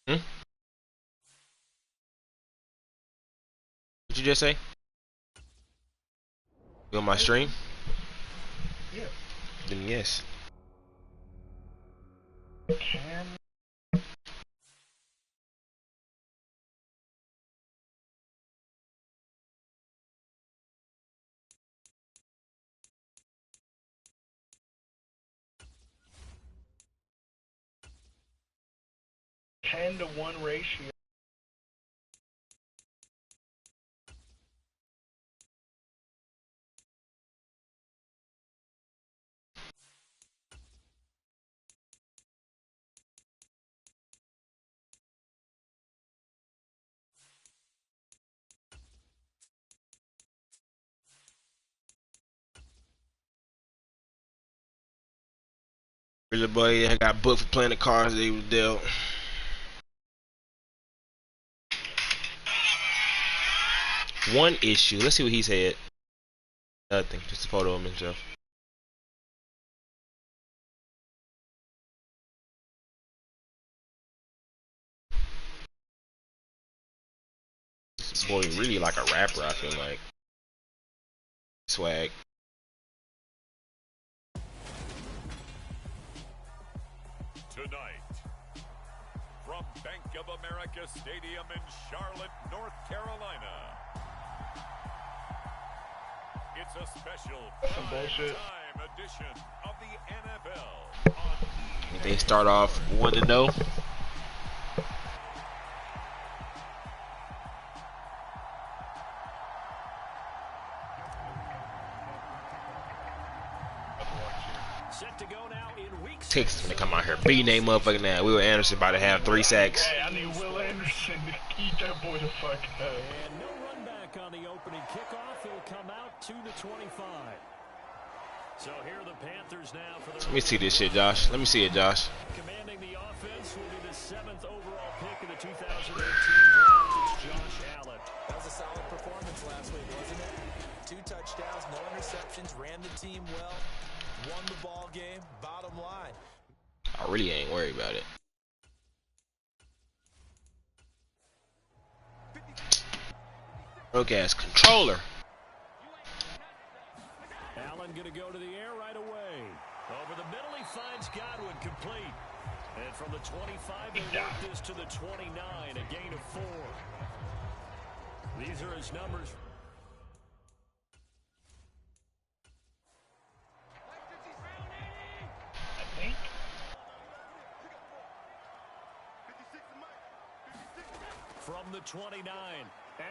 Hmm? What'd you just say? You on my stream? Yeah. Then yes. Can 10-to-1 ratio. Really, boy, I got booked for playing the cards they was dealt. One issue. Let's see what he said. Nothing. Just a photo of himself. This boy really like a rapper, I feel like. Swag. Tonight, from Bank of America Stadium in Charlotte, North Carolina, it's a special prime edition of the NFL. They start off 1-0. Texas gonna come out here beating they motherfucking now. Will Anderson about to have 3 sacks. Hey, I need Will Anderson to eat that boy the fuck up. And no run back on the opening kickoff. He'll come out 2-25. So here are the Panthers now for the. Let me see this shit, Josh. Let me see it, Josh. Commanding the offense will be the 7th overall pick in the 2018 draft. It's Josh Allen. That was a solid performance last week, wasn't it? 2 touchdowns, no interceptions, ran the team well, won the ball game. Bottom line, I really ain't worried about it. Broke ass controller. Allen going to go to the air right away. Over the middle, he finds Godwin complete. And from the 25, they work this to the 29, a gain of 4. These are his numbers. I think. From the 29,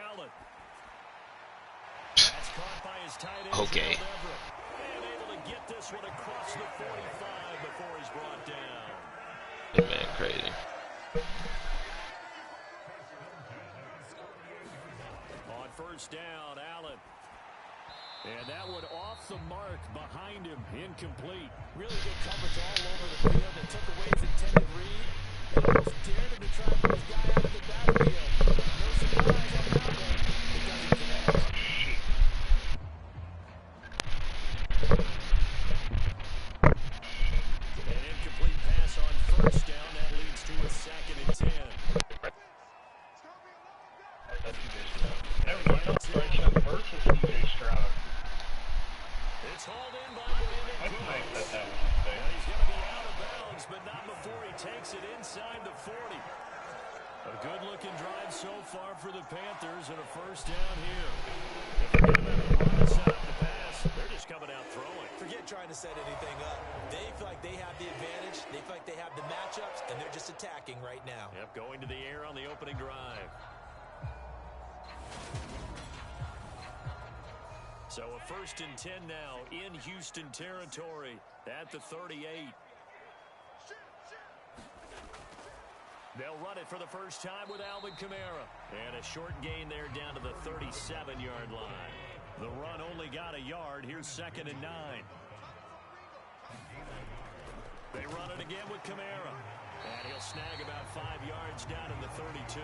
Allen. That's caught by his tight end. Okay. And able to get this one across the 45 before he's brought down. That man crazy. On first down, Allen. And that one off the mark behind him, incomplete. really good coverage all over the field. They took away his intended read. They almost dared him to try to put his guy out of the backfield. No surprise on that one. It doesn't connect. An incomplete pass on first down. That leads to a 2nd and 10. Never mind. Bryson versus CJ Stroud. It's hauled in by Brandon That's Cooks. nice that that was And there. he's going to be out of bounds, but not before he takes it inside the 40. A good-looking drive so far for the Panthers and a first down here. And forget about the run and set up the pass. They're just coming out throwing. Forget trying to set anything up. They feel like they have the advantage. They feel like they have the matchups, and they're just attacking right now. Yep, going to the air on the opening drive. So a 1st and 10 now in Houston territory at the 38. They'll run it for the first time with Alvin Kamara. And a short gain there down to the 37-yard line. The run only got a yard. Here's 2nd and 9. They run it again with Kamara. And he'll snag about 5 yards down in the 32.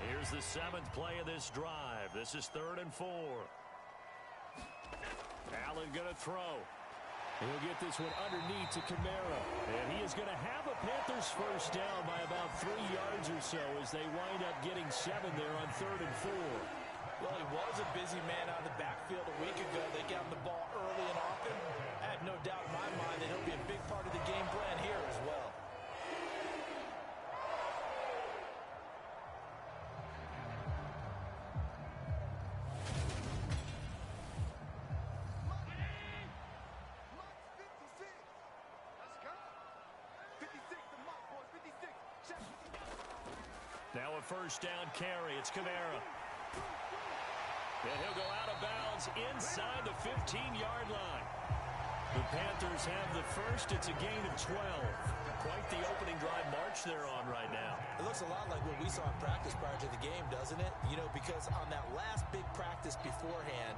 Here's the 7th play of this drive. This is 3rd and 4. Allen going to throw. He'll get this one underneath to Kamara. And he is going to have a Panthers first down by about 3 yards or so as they wind up getting 7 there on 3rd and 4. Well, he was a busy man out of the backfield a week ago. They got him the ball early and often. I have no doubt in my mind that he'll be a big part of the game plan here as well. Now a first down carry. It's Kamara. And he'll go out of bounds inside the 15-yard line. The Panthers have the first. It's a gain of 12. Quite the opening drive march they're on right now. It looks a lot like what we saw in practice prior to the game, doesn't it? You know, because on that last big practice beforehand,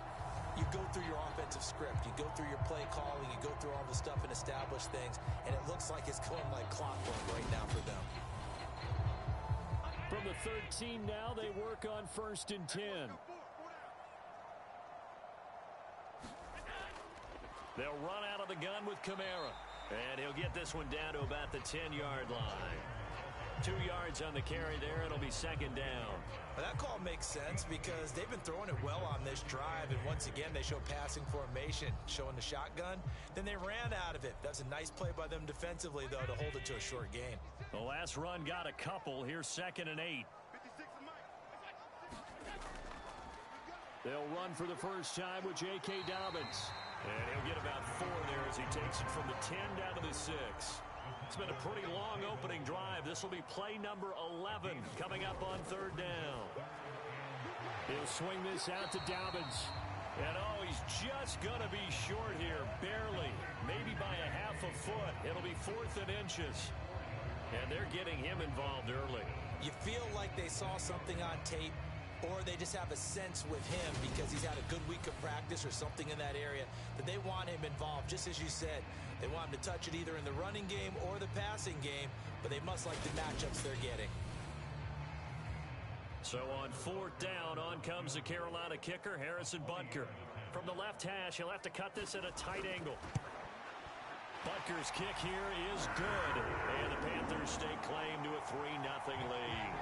you go through your offensive script. You go through your play calling. You go through all the stuff and establish things. And it looks like it's going like clockwork right now for them. From the 13 now, they work on 1st and 10. They'll run out of the gun with Kamara. And he'll get this one down to about the 10-yard line. 2 yards on the carry there. It'll be 2nd down. Well, that call makes sense because they've been throwing it well on this drive. And once again, they show passing formation, showing the shotgun. Then they ran out of it. That's a nice play by them defensively, though, to hold it to a short gain. The last run got a couple. Here's 2nd and 8. They'll run for the first time with J.K. Dobbins. And he'll get about 4 there as he takes it from the 10 down to the 6. It's been a pretty long opening drive. This will be play number 11 coming up on 3rd down. He'll swing this out to Dobbins. And, oh, he's just going to be short here, barely, maybe by a half a foot. It'll be 4th and inches. And they're getting him involved early. You feel like they saw something on tape, or they just have a sense with him because he's had a good week of practice or something in that area that they want him involved. Just as you said, they want him to touch it either in the running game or the passing game, but they must like the matchups they're getting. So on 4th down, on comes the Carolina kicker, Harrison Butker. From the left hash, he'll have to cut this at a tight angle. Butker's kick here is good, and the Panthers stake claim to a 3-0 lead.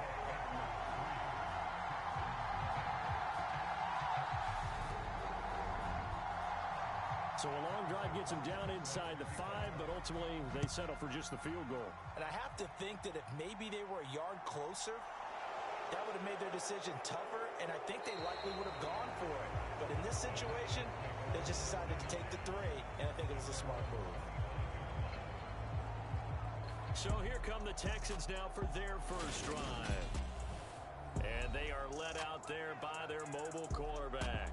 So a long drive gets them down inside the 5, but ultimately they settle for just the field goal. And I have to think that if maybe they were a yard closer, that would have made their decision tougher, and I think they likely would have gone for it. But in this situation, they just decided to take the 3, and I think it was a smart move. So here come the Texans now for their first drive. And they are led out there by their mobile quarterback.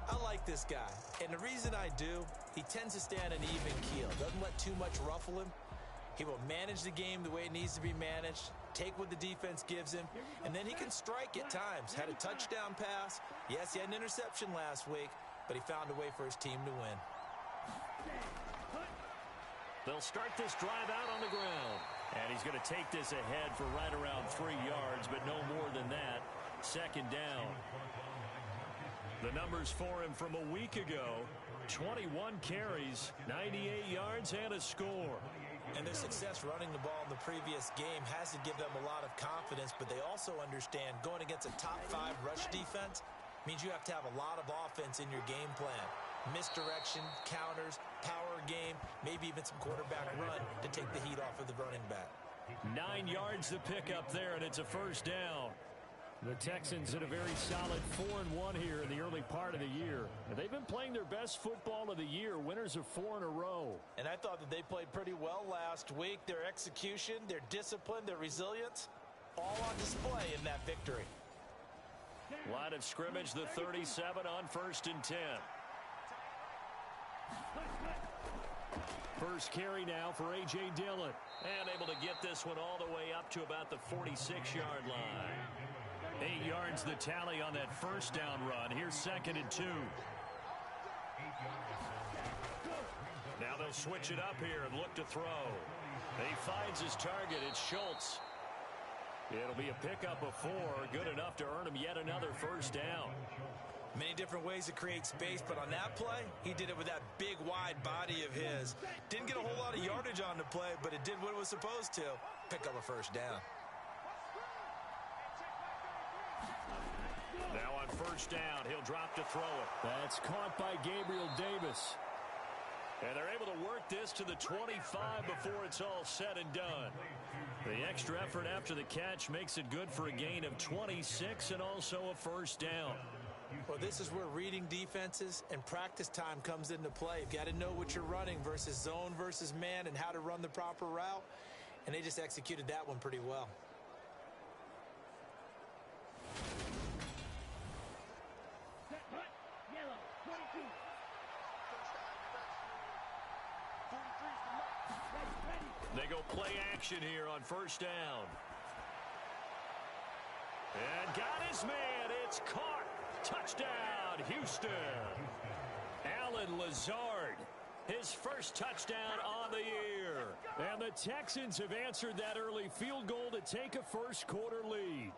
I like this guy, and the reason I do, he tends to stay on an even keel. Doesn't let too much ruffle him. He will manage the game the way it needs to be managed, take what the defense gives him, and then he can strike at times. Had a touchdown pass. Yes, he had an interception last week, but he found a way for his team to win. They'll start this drive out on the ground. And he's going to take this ahead for right around 3 yards, but no more than that. 2nd down. The numbers for him from a week ago, 21 carries, 98 yards, and a score. And their success running the ball in the previous game has to give them a lot of confidence, but they also understand going against a top 5 rush defense means you have to have a lot of offense in your game plan. Misdirection, counters, power game, maybe even some quarterback run to take the heat off of the running back. 9 yards to pick up there, and it's a first down. The Texans had a very solid 4-1 here in the early part of the year. And they've been playing their best football of the year, winners of 4 in a row. And I thought that they played pretty well last week. Their execution, their discipline, their resilience, all on display in that victory. Line of scrimmage, the 37 on 1st and 10. First carry now for A.J. Dillon. And able to get this one all the way up to about the 46-yard line. 8 yards the tally on that first down run. Here's 2nd and 2. Now they'll switch it up here and look to throw. He finds his target. It's Schultz. It'll be a pickup of 4, good enough to earn him yet another first down. Many different ways to create space, but on that play, he did it with that big, wide body of his. Didn't get a whole lot of yardage on the play, but it did what it was supposed to. Pick up a first down. Now on first down, he'll drop to throw it. That's caught by Gabriel Davis. And they're able to work this to the 25 before it's all said and done. The extra effort after the catch makes it good for a gain of 26 and also a first down. Well, this is where reading defenses and practice time comes into play. You've got to know what you're running versus zone versus man and how to run the proper route. And they just executed that one pretty well. They go play action here on first down. And got his man. It's caught. Touchdown, Houston. Alan Lazard, his first touchdown on the year. And the Texans have answered that early field goal to take a first quarter lead.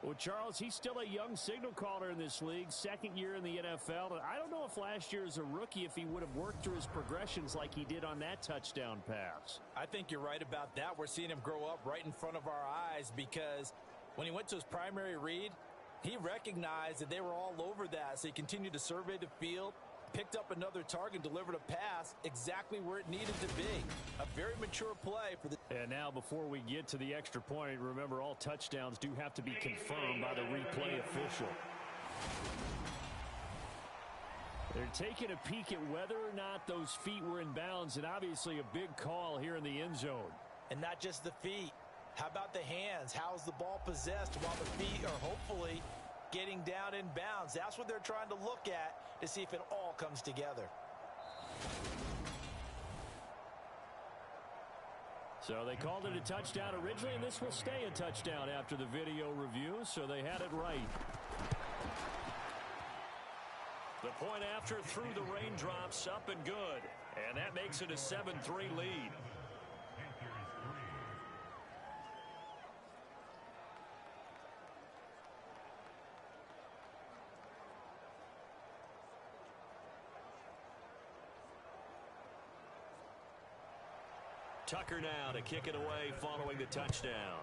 Well, Charles, he's still a young signal caller in this league, 2nd year in the NFL. And I don't know if last year as a rookie, if he would have worked through his progressions like he did on that touchdown pass. I think you're right about that. We're seeing him grow up right in front of our eyes because when he went to his primary read, he recognized that they were all over that. So he continued to survey the field, picked up another target, delivered a pass exactly where it needed to be. A very mature play for the... And now before we get to the extra point, remember all touchdowns do have to be confirmed by the replay official. They're taking a peek at whether or not those feet were in bounds, and obviously a big call here in the end zone. And not just the feet. How about the hands? How's the ball possessed while the feet are hopefully getting down in bounds? That's what they're trying to look at to see if it all comes together. So they called it a touchdown originally, and this will stay a touchdown after the video review, so they had it right. The point after through the raindrops, up and good. And that makes it a 7-3 lead. Tucker now to kick it away following the touchdown.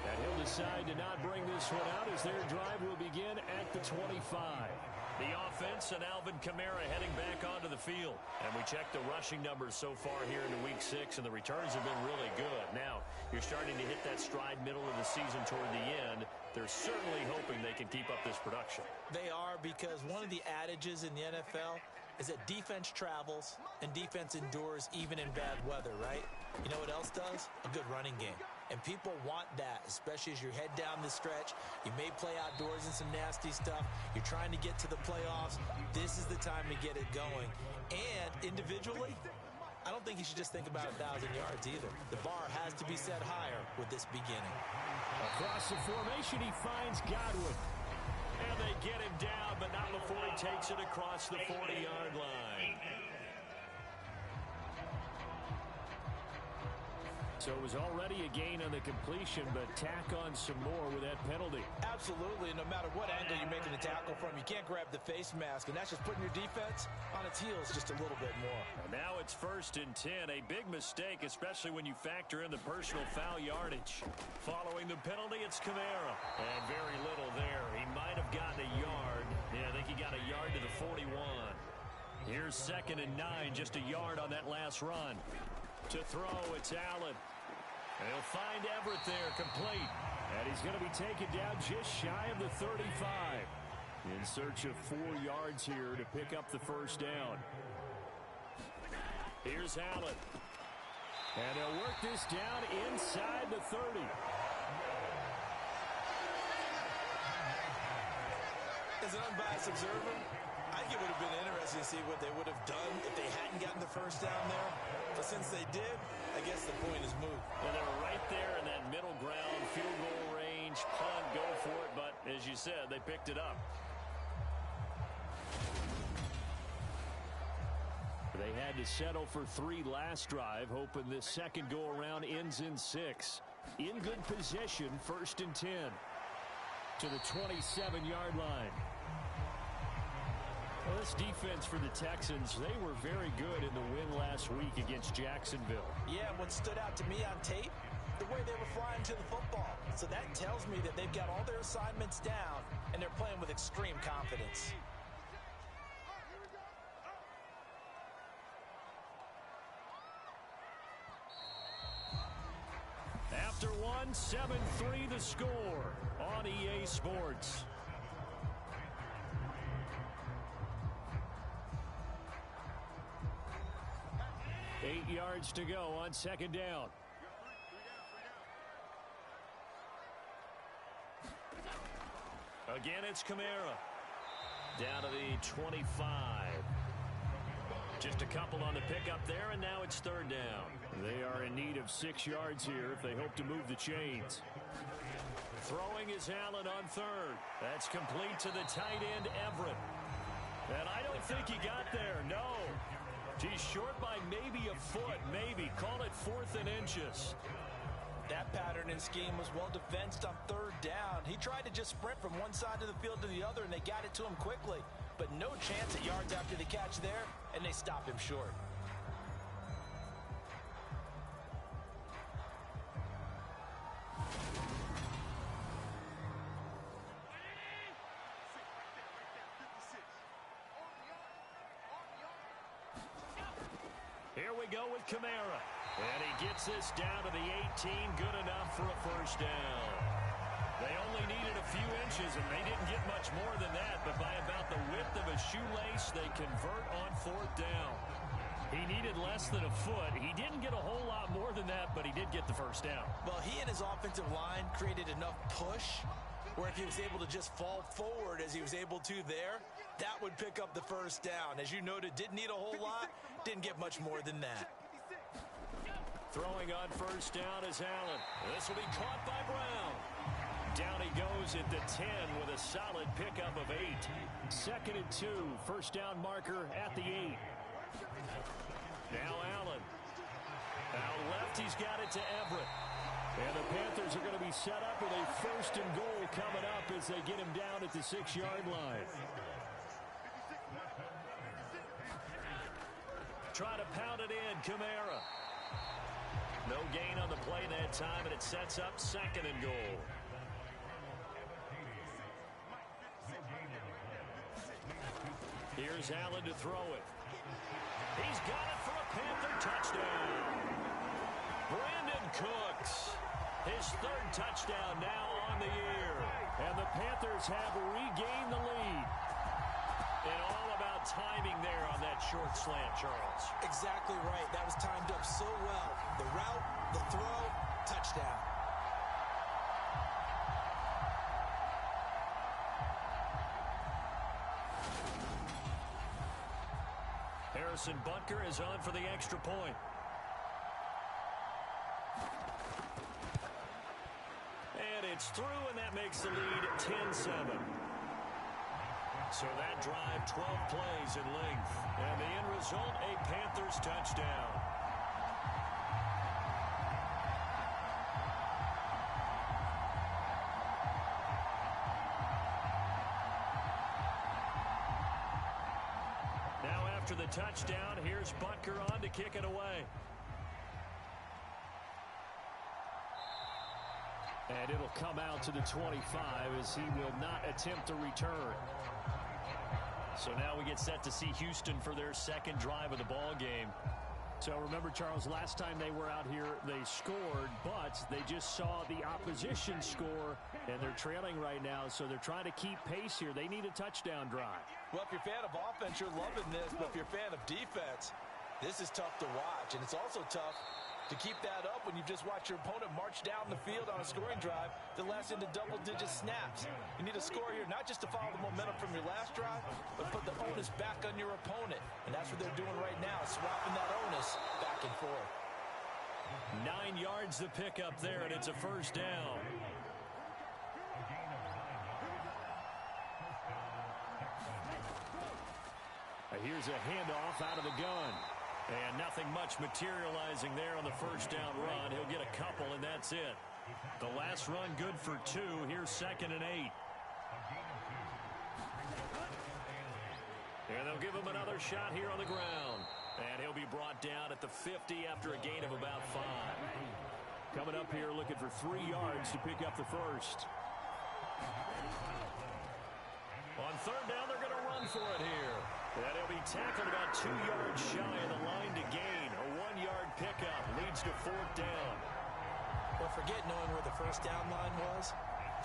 And he'll decide to not bring this one out as their drive will begin at the 25. The offense and Alvin Kamara heading back onto the field. And we check the rushing numbers so far here into week 6, and the returns have been really good. Now, you're starting to hit that stride middle of the season toward the end. They're certainly hoping they can keep up this production. They are, because one of the adages in the NFL is that defense travels and defense endures even in bad weather, right? You know what else does? A good running game. And people want that, especially as you head down the stretch. You may play outdoors in some nasty stuff. You're trying to get to the playoffs. This is the time to get it going. And individually, I don't think you should just think about 1,000 yards either. The bar has to be set higher with this beginning. Across the formation, he finds Godwin. And they get him down, but not before he takes it across the 40-yard line. So it was already a gain on the completion, but tack on some more with that penalty. Absolutely. No matter what angle you're making the tackle from, you can't grab the face mask, and that's just putting your defense on its heels just a little bit more. And now it's 1st and 10. A big mistake, especially when you factor in the personal foul yardage. Following the penalty, it's Kamara. And very little there. He might have gotten a yard. Yeah, I think he got a yard to the 41. Here's 2nd and 9, just a yard on that last run. To throw, it's Allen. And he'll find Everett there, complete. And he's going to be taken down just shy of the 35. In search of 4 yards here to pick up the first down. Here's Allen. And they'll work this down inside the 30. As an unbiased observer, I think it would have been interesting to see what they would have done if they hadn't gotten the first down there. But since they did, I guess the point is moot. Well, they were right there in that middle ground, field goal range, punt, go for it. But as you said, they picked it up. They had to settle for 3 last drive, hoping this second go-around ends in 6. In good position, 1st and 10. To the 27-yard line. Well, this defense for the Texans, they were very good in the win last week against Jacksonville. Yeah, what stood out to me on tape, the way they were flying to the football. So that tells me that they've got all their assignments down, and they're playing with extreme confidence. After one, 7-3 the score on EA Sports. Eight yards to go on second down. Again, it's Kamara. Down to the 25. Just a couple on the pickup there, and now it's 3rd down. They are in need of 6 yards here if they hope to move the chains. Throwing is Allen on 3rd. That's complete to the tight end, Everett. And I don't think he got there, no. He's short by maybe a foot, maybe. Call it 4th and inches. That pattern and scheme was well defensed on 3rd down. He tried to just sprint from one side of the field to the other, and they got it to him quickly. But no chance at yards after the catch there, and they stopped him short. Here we go with Kamara. And he gets this down to the 18. Good enough for a 1st down. They only needed a few inches, and they didn't get much more than that. But by about the width of a shoelace, they convert on 4th down. He needed less than a foot. He didn't get a whole lot more than that, but he did get the 1st down. Well, he and his offensive line created enough push where if he was able to just fall forward as he was able to there, that would pick up the 1st down. As you noted, didn't need a whole lot, didn't get much more than that. Throwing on 1st down is Allen. This will be caught by Brown. Down he goes at the 10 with a solid pickup of 8. 2nd and 2. 1st down marker at the 8. Now Allen. Out left, he's got it to Everett. And the Panthers are going to be set up with a 1st and goal coming up as they get him down at the 6-yard line. Try to pound it in, Kamara. No gain on the play that time, and it sets up 2nd and goal. Here's Allen to throw it. He's got it for a Panther touchdown. Brandon Cooks, his 3rd touchdown now on the year. And the Panthers have regained the lead. And all about timing there on that short slant, Charles. Exactly right. That was timed up so well. The route, the throw, touchdown. Harrison Butker is on for the extra point. And it's through, and that makes the lead 10-7. So that drive, 12 plays in length. And the end result, a Panthers touchdown. Now after the touchdown, here's Butker on to kick it away. And it'll come out to the 25 as he will not attempt to return. So now we get set to see Houston for their 2nd drive of the ball game. So remember, Charles, last time they were out here, they scored, but they just saw the opposition score, and they're trailing right now, so they're trying to keep pace here. They need a touchdown drive. Well, if you're a fan of offense, you're loving this, but if you're a fan of defense, this is tough to watch, and it's also tough To keep that up when you've just watched your opponent march down the field on a scoring drive that lasts into double-digit snaps. You need a score here not just to follow the momentum from your last drive, but put the onus back on your opponent. And that's what they're doing right now, swapping that onus back and forth. 9 yards to pick up there, and it's a first down. Here's a handoff out of the gun. And nothing much materializing there on the first down run. He'll get a couple, and that's it. The last run good for 2. Here's 2nd and 8. And they'll give him another shot here on the ground. And he'll be brought down at the 50 after a gain of about 5. Coming up here looking for 3 yards to pick up the first. On third down, they're going to run for it here. And he'll be tackled about 2 yards shy of the line to gain. A 1-yard pickup leads to 4th down. Well, forget knowing where the first down line was.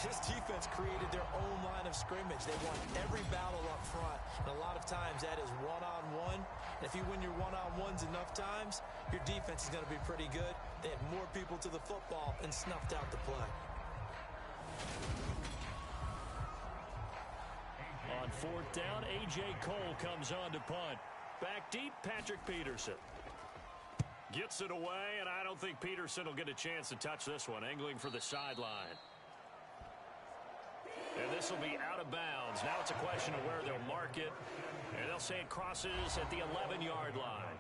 His defense created their own line of scrimmage. They won every battle up front. And a lot of times that is one-on-one. And if you win your one-on-ones enough times, your defense is going to be pretty good. They had more people to the football and snuffed out the play. On 4th down, A.J. Cole comes on to punt. Back deep, Patrick Peterson. Gets it away, and I don't think Peterson will get a chance to touch this one. Angling for the sideline. And this will be out of bounds. Now it's a question of where they'll mark it. And they'll say it crosses at the 11-yard line.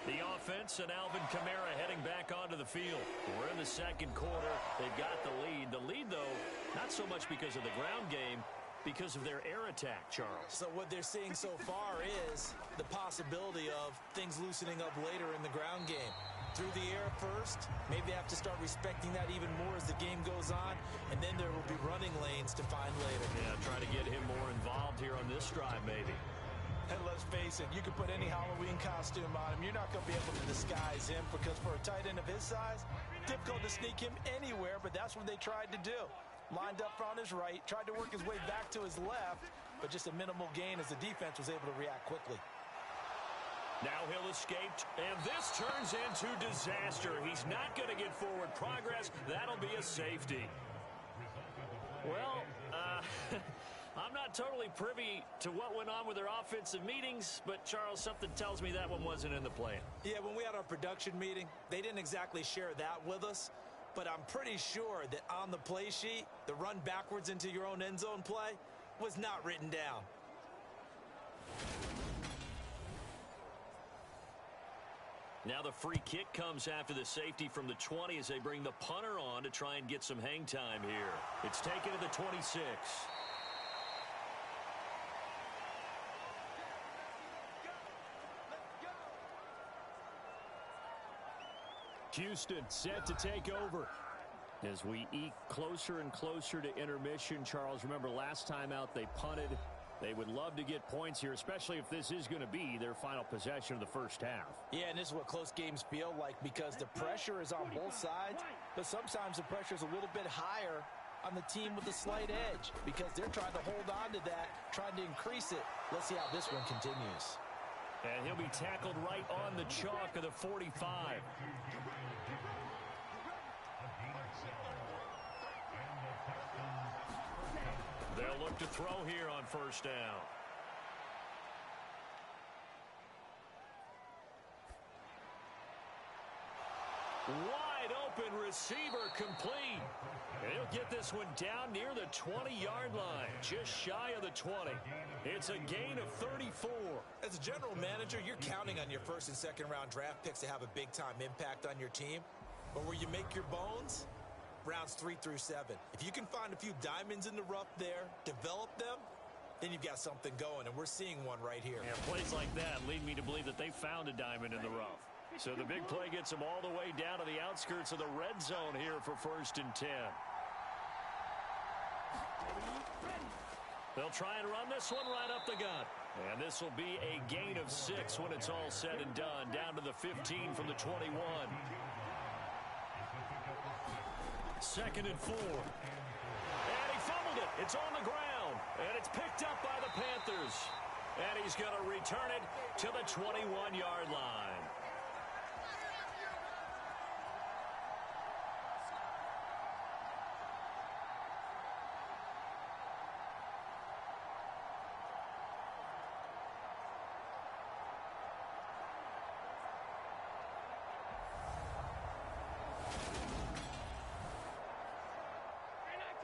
The offense and Alvin Kamara heading back onto the field. We're in the second quarter. They've got the lead. The lead, though, not so much because of the ground game, because of their air attack, Charles. So what they're seeing so far is the possibility of things loosening up later in the ground game. Through the air first, maybe they have to start respecting that even more as the game goes on, and then there will be running lanes to find later. Yeah, try to get him more involved here on this drive, maybe. And let's face it, you can put any Halloween costume on him. You're not going to be able to disguise him because for a tight end of his size, difficult to sneak him anywhere, but that's what they tried to do. Lined up on his right, tried to work his way back to his left, but just a minimal gain as the defense was able to react quickly. Now Hill escaped, and this turns into disaster. He's not going to get forward progress. That'll be a safety. Well, I'm not totally privy to what went on with their offensive meetings, but, Charles, something tells me that one wasn't in the plan. Yeah, when we had our production meeting, they didn't exactly share that with us, but I'm pretty sure that on the play sheet, the run backwards into your own end zone play was not written down. Now the free kick comes after the safety from the 20 as they bring the punter on to try and get some hang time here. It's taken to the 26. Houston set to take over. As we eke closer and closer to intermission, Charles, remember last time out they punted. They would love to get points here, especially if this is going to be their final possession of the first half. Yeah, and this is what close games feel like because the pressure is on both sides, but sometimes the pressure is a little bit higher on the team with the slight edge because they're trying to hold on to that, trying to increase it. Let's see how this one continues. And he'll be tackled right on the chalk of the 45. They'll look to throw here on first down. Wide open receiver complete. And he'll get this one down near the 20-yard line, just shy of the 20. It's a gain of 34. As a general manager, you're counting on your first and second round draft picks to have a big-time impact on your team. But where you make your bones, rounds 3 through 7. If you can find a few diamonds in the rough there, develop them, then you've got something going, and we're seeing one right here. Yeah, plays like that lead me to believe that they found a diamond in the rough. So the big play gets them all the way down to the outskirts of the red zone here for 1st and 10. They'll try and run this one right up the gut. And this will be a gain of 6 when it's all said and done, down to the 15 from the 21. 2nd and 4. And he fumbled it. It's on the ground. And it's picked up by the Panthers. And he's going to return it to the 21-yard line.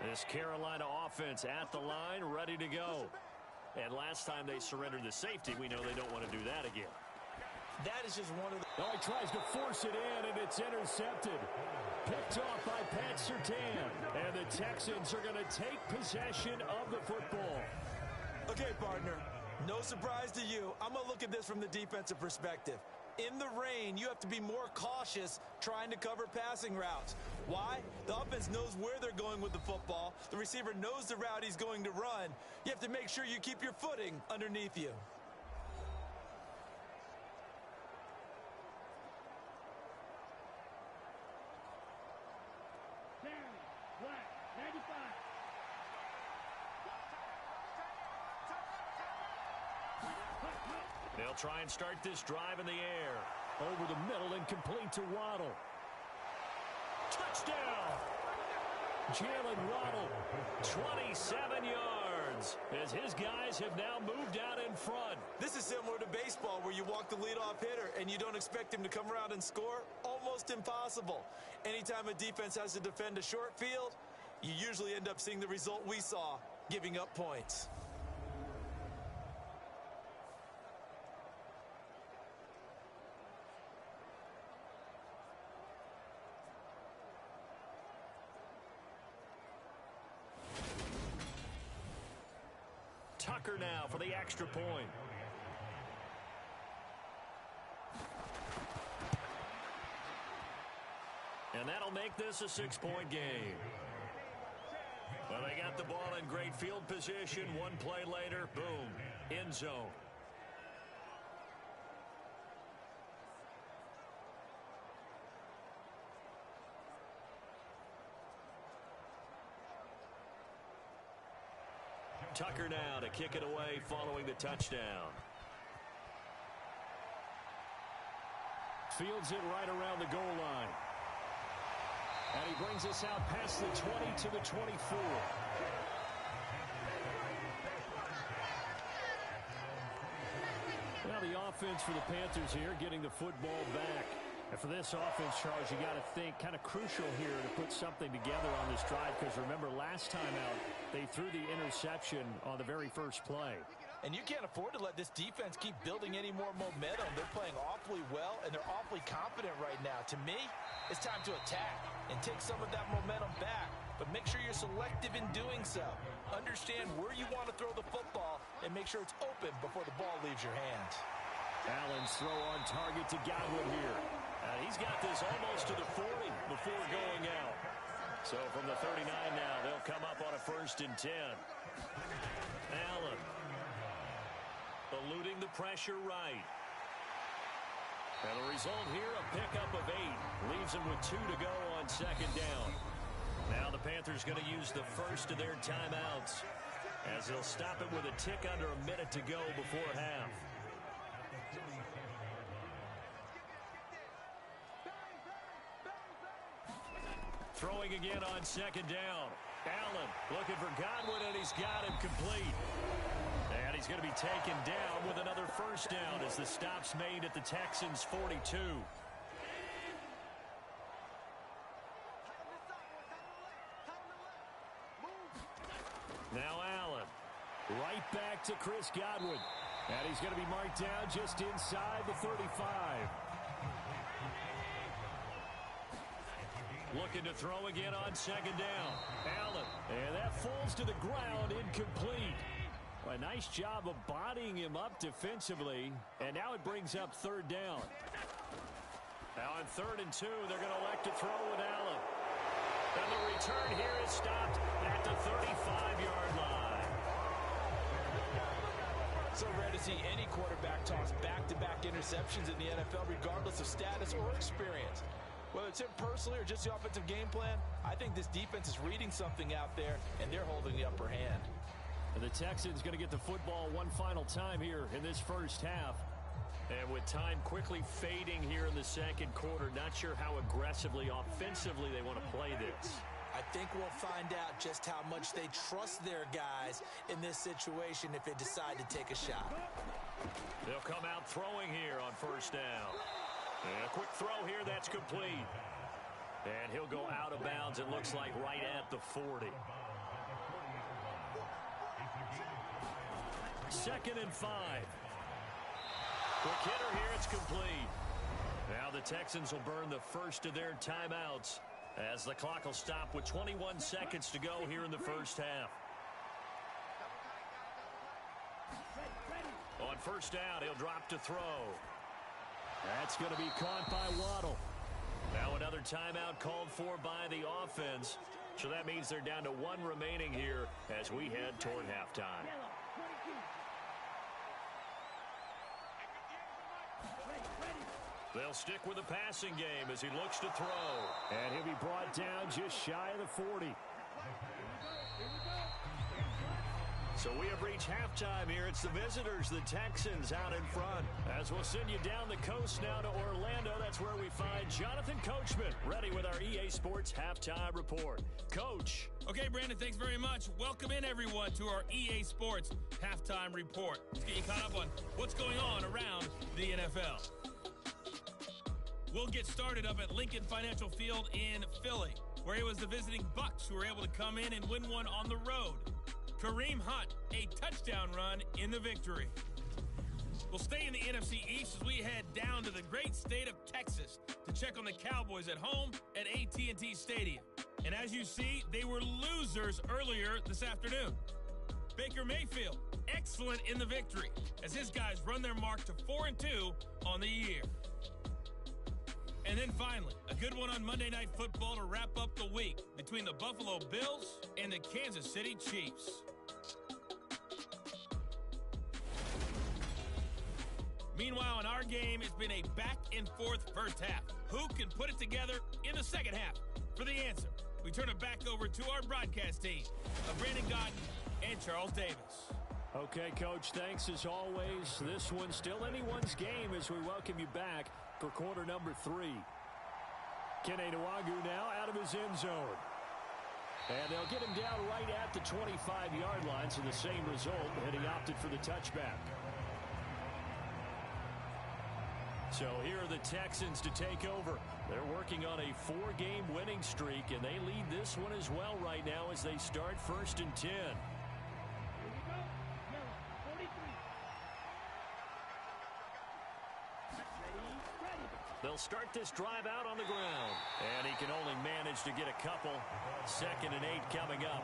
This Carolina offense at the line, ready to go. And last time they surrendered the safety, we know they don't want to do that again. That is just one of the... Oh, he tries to force it in, and it's intercepted. Picked off by Pat Surtain. And the Texans are going to take possession of the football. Okay, partner, no surprise to you. I'm going to look at this from the defensive perspective. In the rain, you have to be more cautious trying to cover passing routes. Why? The offense knows where they're going with the football. The receiver knows the route he's going to run. You have to make sure you keep your footing underneath you. They'll try and start this drive in the air. Over the middle and complete to Waddle. Touchdown! Jalen Waddle, 27 yards, as his guys have now moved out in front. This is similar to baseball where you walk the leadoff hitter and you don't expect him to come around and score. Almost impossible. Anytime a defense has to defend a short field, you usually end up seeing the result we saw, giving up points. Tucker now for the extra point. And that'll make this a 6-point game. Well, they got the ball in great field position. One play later, boom, end zone. Tucker now to kick it away following the touchdown. Fields it right around the goal line. And he brings us out past the 20 to the 24. Now the offense for the Panthers here getting the football back. And for this offense, Charles, you got to think kind of crucial here to put something together on this drive, because remember last time out they threw the interception on the very first play. And you can't afford to let this defense keep building any more momentum. They're playing awfully well, and they're awfully confident right now. To me, it's time to attack and take some of that momentum back. But make sure you're selective in doing so. Understand where you want to throw the football and make sure it's open before the ball leaves your hands. Allen's throw on target to Godwin here. He's got this almost to the 40 before going out. So from the 39 now, they'll come up on a 1st and 10. Allen eluding the pressure right. And the result here, a pickup of 8. Leaves him with 2 to go on 2nd down. Now the Panthers going to use the first of their timeouts, as they'll stop it with a tick under a minute to go before half. Throwing again on 2nd down. Allen looking for Godwin, and he's got him complete. And he's going to be taken down with another 1st down as the stop's made at the Texans' 42. Now Allen. Right back to Chris Godwin. And he's going to be marked down just inside the 35. Looking to throw again on 2nd down. Allen. And that falls to the ground, incomplete. A nice job of bodying him up defensively. And now it brings up 3rd down. Now on 3rd and 2, they're going to elect to throw with Allen. And the return here is stopped at the 35-yard line. So rare to see any quarterback toss back-to-back interceptions in the NFL, regardless of status or experience. Whether it's him personally or just the offensive game plan, I think this defense is reading something out there, and they're holding the upper hand. And the Texans going to get the football one final time here in this first half. And with time quickly fading here in the 2nd quarter, not sure how aggressively, offensively they want to play this. I think we'll find out just how much they trust their guys in this situation if they decide to take a shot. They'll come out throwing here on 1st down. And a quick throw here, that's complete. And he'll go out of bounds, it looks like, right at the 40. 2nd and 5. Quick hitter here. It's complete. Now the Texans will burn the first of their timeouts as the clock will stop with 21 seconds to go here in the first half. On first down, he'll drop to throw. That's going to be caught by Waddle. Now another timeout called for by the offense. So that means they're down to 1 remaining here as we head toward halftime. They'll stick with the passing game as he looks to throw. And he'll be brought down just shy of the 40. So we have reached halftime here. It's the visitors, the Texans, out in front. As we'll send you down the coast now to Orlando. That's where we find Jonathan Coachman, ready with our EA Sports Halftime Report. Coach. Okay, Brandon, thanks very much. Welcome in, everyone, to our EA Sports Halftime Report. Let's get you caught up on what's going on around the NFL. We'll get started up at Lincoln Financial Field in Philly, where it was the visiting Bucks who were able to come in and win one on the road. Kareem Hunt, a touchdown run in the victory. We'll stay in the NFC East as we head down to the great state of Texas to check on the Cowboys at home at AT&T Stadium. And as you see, they were losers earlier this afternoon. Baker Mayfield, excellent in the victory as his guys run their mark to 4-2 on the year. And then finally, a good one on Monday Night Football to wrap up the week between the Buffalo Bills and the Kansas City Chiefs. Meanwhile, in our game, it's been a back-and-forth first half. Who can put it together in the second half? For the answer, we turn it back over to our broadcast team of Brandon Godden and Charles Davis. Okay, Coach, thanks as always. This one's still anyone's game as we welcome you back for quarter number 3. Kene Nwagu now out of his end zone. And they'll get him down right at the 25-yard line, so the same result, and he opted for the touchback. So here are the Texans to take over. They're working on a 4-game winning streak, and they lead this one as well right now as they start 1st and 10. They'll start this drive out on the ground. And he can only manage to get a couple. 2nd and 8 coming up.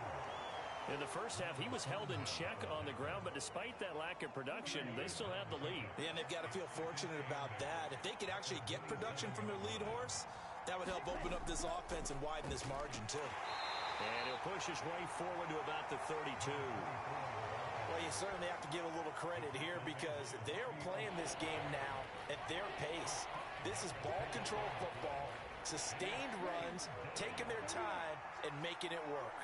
In the first half, he was held in check on the ground, but despite that lack of production, they still have the lead. Yeah, and they've got to feel fortunate about that. If they could actually get production from their lead horse, that would help open up this offense and widen this margin, too. And he'll push his way forward to about the 32. Well, you certainly have to give a little credit here because they're playing this game now at their pace. This is ball control football, sustained runs, taking their time, and making it work.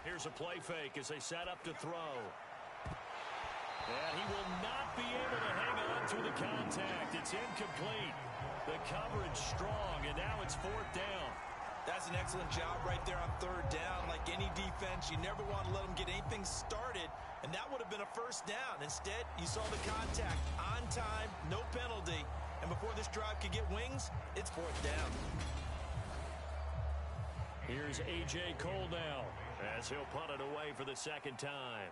Here's a play fake as they set up to throw. And he will not be able to hang on through the contact. It's incomplete. The coverage strong, and now it's 4th down. That's an excellent job right there on 3rd down. Like any defense, you never want to let them get anything started, and that would have been a 1st down. Instead, you saw the contact on time, no penalty, and before this drive could get wings, it's 4th down. Here's A.J. Cole now as he'll punt it away for the 2nd time.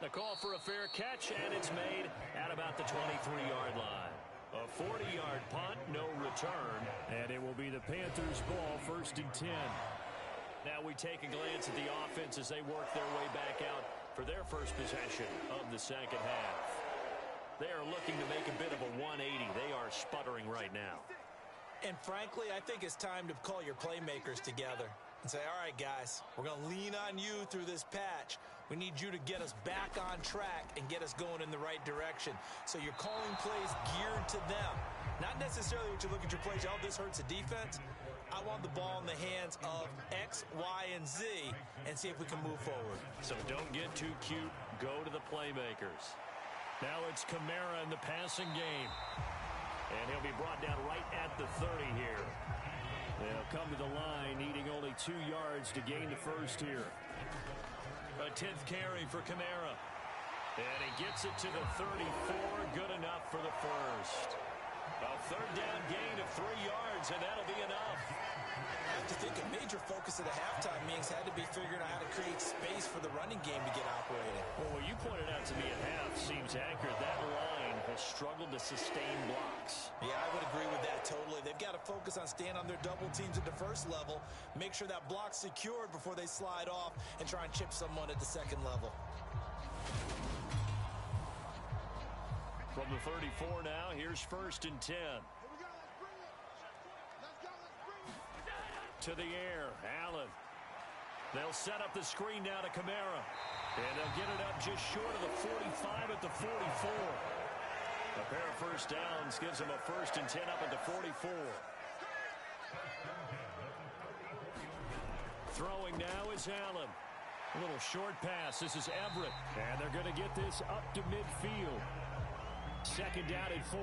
The call for a fair catch, and it's made at about the 23-yard line. A 40-yard punt, no return, and it will be the Panthers' ball, 1st and 10. Now we take a glance at the offense as they work their way back out for their first possession of the second half. They are looking to make a bit of a 180. They are sputtering right now. And frankly, I think it's time to call your playmakers together and say, all right, guys, we're going to lean on you through this patch. We need you to get us back on track and get us going in the right direction. So you're calling plays geared to them. Not necessarily what you look at your plays, oh, this hurts the defense. I want the ball in the hands of X, Y, and Z and see if we can move forward. So don't get too cute. Go to the playmakers. Now it's Kamara in the passing game. And he'll be brought down right at the 30 here. They'll come to the line, needing only 2 yards to gain the first here. A 10th carry for Kamara. And he gets it to the 34. Good enough for the first. A third down gain of 3 yards, and that'll be enough. I have to think a major focus of the halftime meetings had to be figuring out how to create space for the running game to get operated. Well, what you pointed out to me at half seems accurate. That line has struggled to sustain blocks. Yeah, I would agree with that totally. They've got to focus on staying on their double teams at the first level, make sure that block's secured before they slide off and try and chip someone at the second level. From the 34 now, here's 1st and 10. To the air, Allen. They'll set up the screen now to Kamara. And they'll get it up just short of the 45 at the 44. A pair of first downs gives them a 1st and 10 up at the 44. Throwing now is Allen. A little short pass. This is Everett. And they're going to get this up to midfield. 2nd down and 4.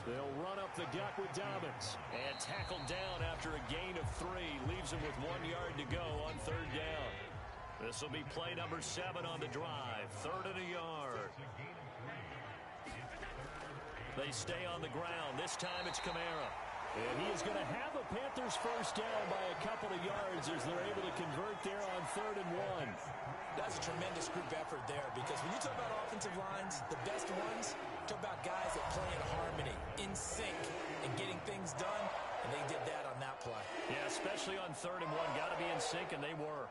They'll run up the gut with Dobbins. And tackled down after a gain of 3. Leaves him with 1 yard to go on 3rd down. This will be play number 7 on the drive. 3rd and a yard. They stay on the ground. This time it's Kamara. And he is going to have a Panthers first down by a couple of yards as they're able to convert there on 3rd and 1. That's a tremendous group effort there because when you talk about offensive lines, the best ones, talk about guys that play in harmony, in sync, and getting things done, and they did that on that play. Yeah, especially on 3rd and 1. Got to be in sync, and they were.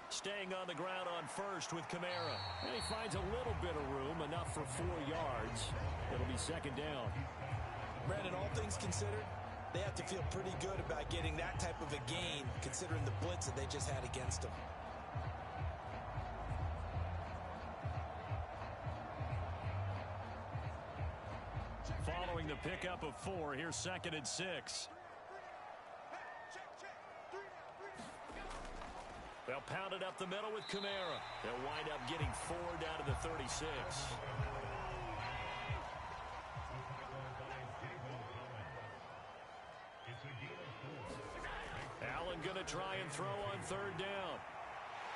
Staying on the ground on 1st with Kamara. And he finds a little bit of room, enough for 4 yards. It'll be 2nd down. Brandon, all things considered, they have to feel pretty good about getting that type of a gain, considering the blitz that they just had against them. Following the pickup of 4, here's 2nd and 6. They'll pound it up the middle with Kamara. They'll wind up getting 4 down to the 36. Allen going to try and throw on 3rd down.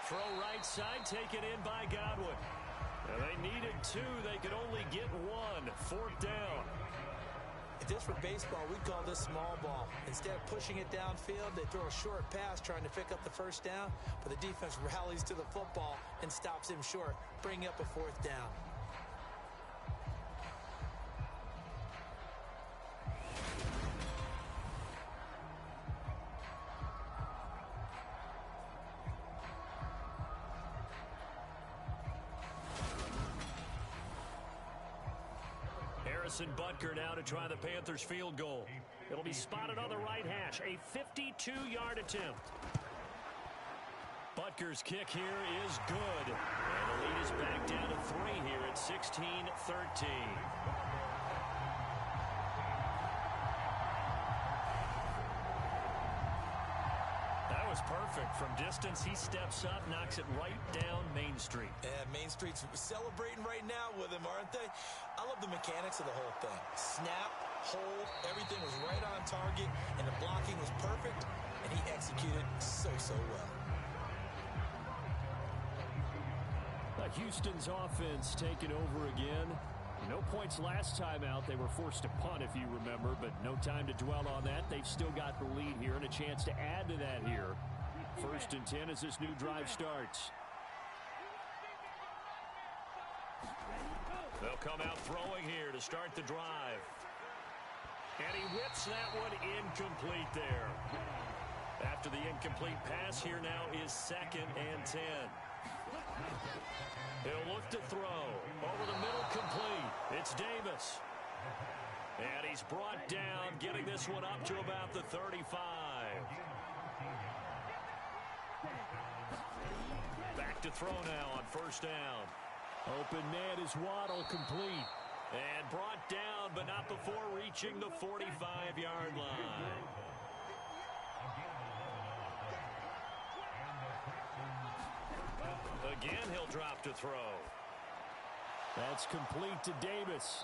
Throw right side, taken in by Godwin. And they needed 2. They could only get 1. 4th down. If this were baseball, we'd call this small ball. Instead of pushing it downfield, they throw a short pass trying to pick up the first down, but the defense rallies to the football and stops him short, bringing up a 4th down. Harrison Butker now to try the Panthers field goal. It'll be spotted on the right hash. A 52-yard attempt. Butker's kick here is good. And the lead is back down to 3 here at 16-13. That was perfect. From distance, he steps up, knocks it right down Main Street. Yeah, Main Street's celebrating right now with him, aren't they? I love the mechanics of the whole thing. Snap, hold, everything was right on target, and the blocking was perfect, and he executed so well. Houston's offense taking over again. No points last time out. They were forced to punt, if you remember, but no time to dwell on that. They've still got the lead here and a chance to add to that here. 1st and 10 as this new drive starts. They'll come out throwing here to start the drive. And he whips that one incomplete there. After the incomplete pass, here now is 2nd and 10. He'll look to throw. Over the middle, complete. It's Davis. And he's brought down, getting this one up to about the 35. Back to throw now on 1st down. Open man is Waddle, complete. And brought down, but not before reaching the 45-yard line. Again, he'll drop to throw. That's complete to Davis.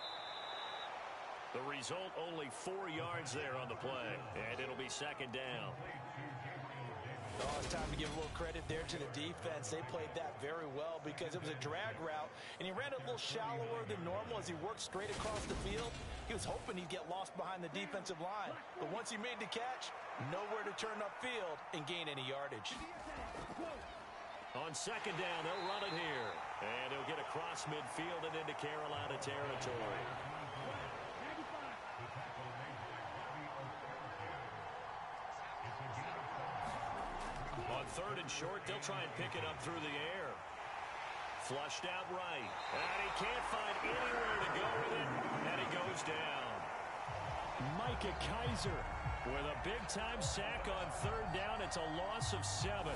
The result, only 4 yards there on the play. And it'll be second down. Oh, it's time to give a little credit there to the defense. They played that very well because it was a drag route, and he ran it a little shallower than normal as he worked straight across the field. He was hoping he'd get lost behind the defensive line, but once he made the catch, nowhere to turn upfield and gain any yardage. On second down, they'll run it here, and he'll get across midfield and into Carolina territory. On third and short, they'll try and pick it up through the air. Flushed out right. And he can't find anywhere to go with it. And he goes down. Micah Kaiser with a big-time sack on third down. It's a loss of 7.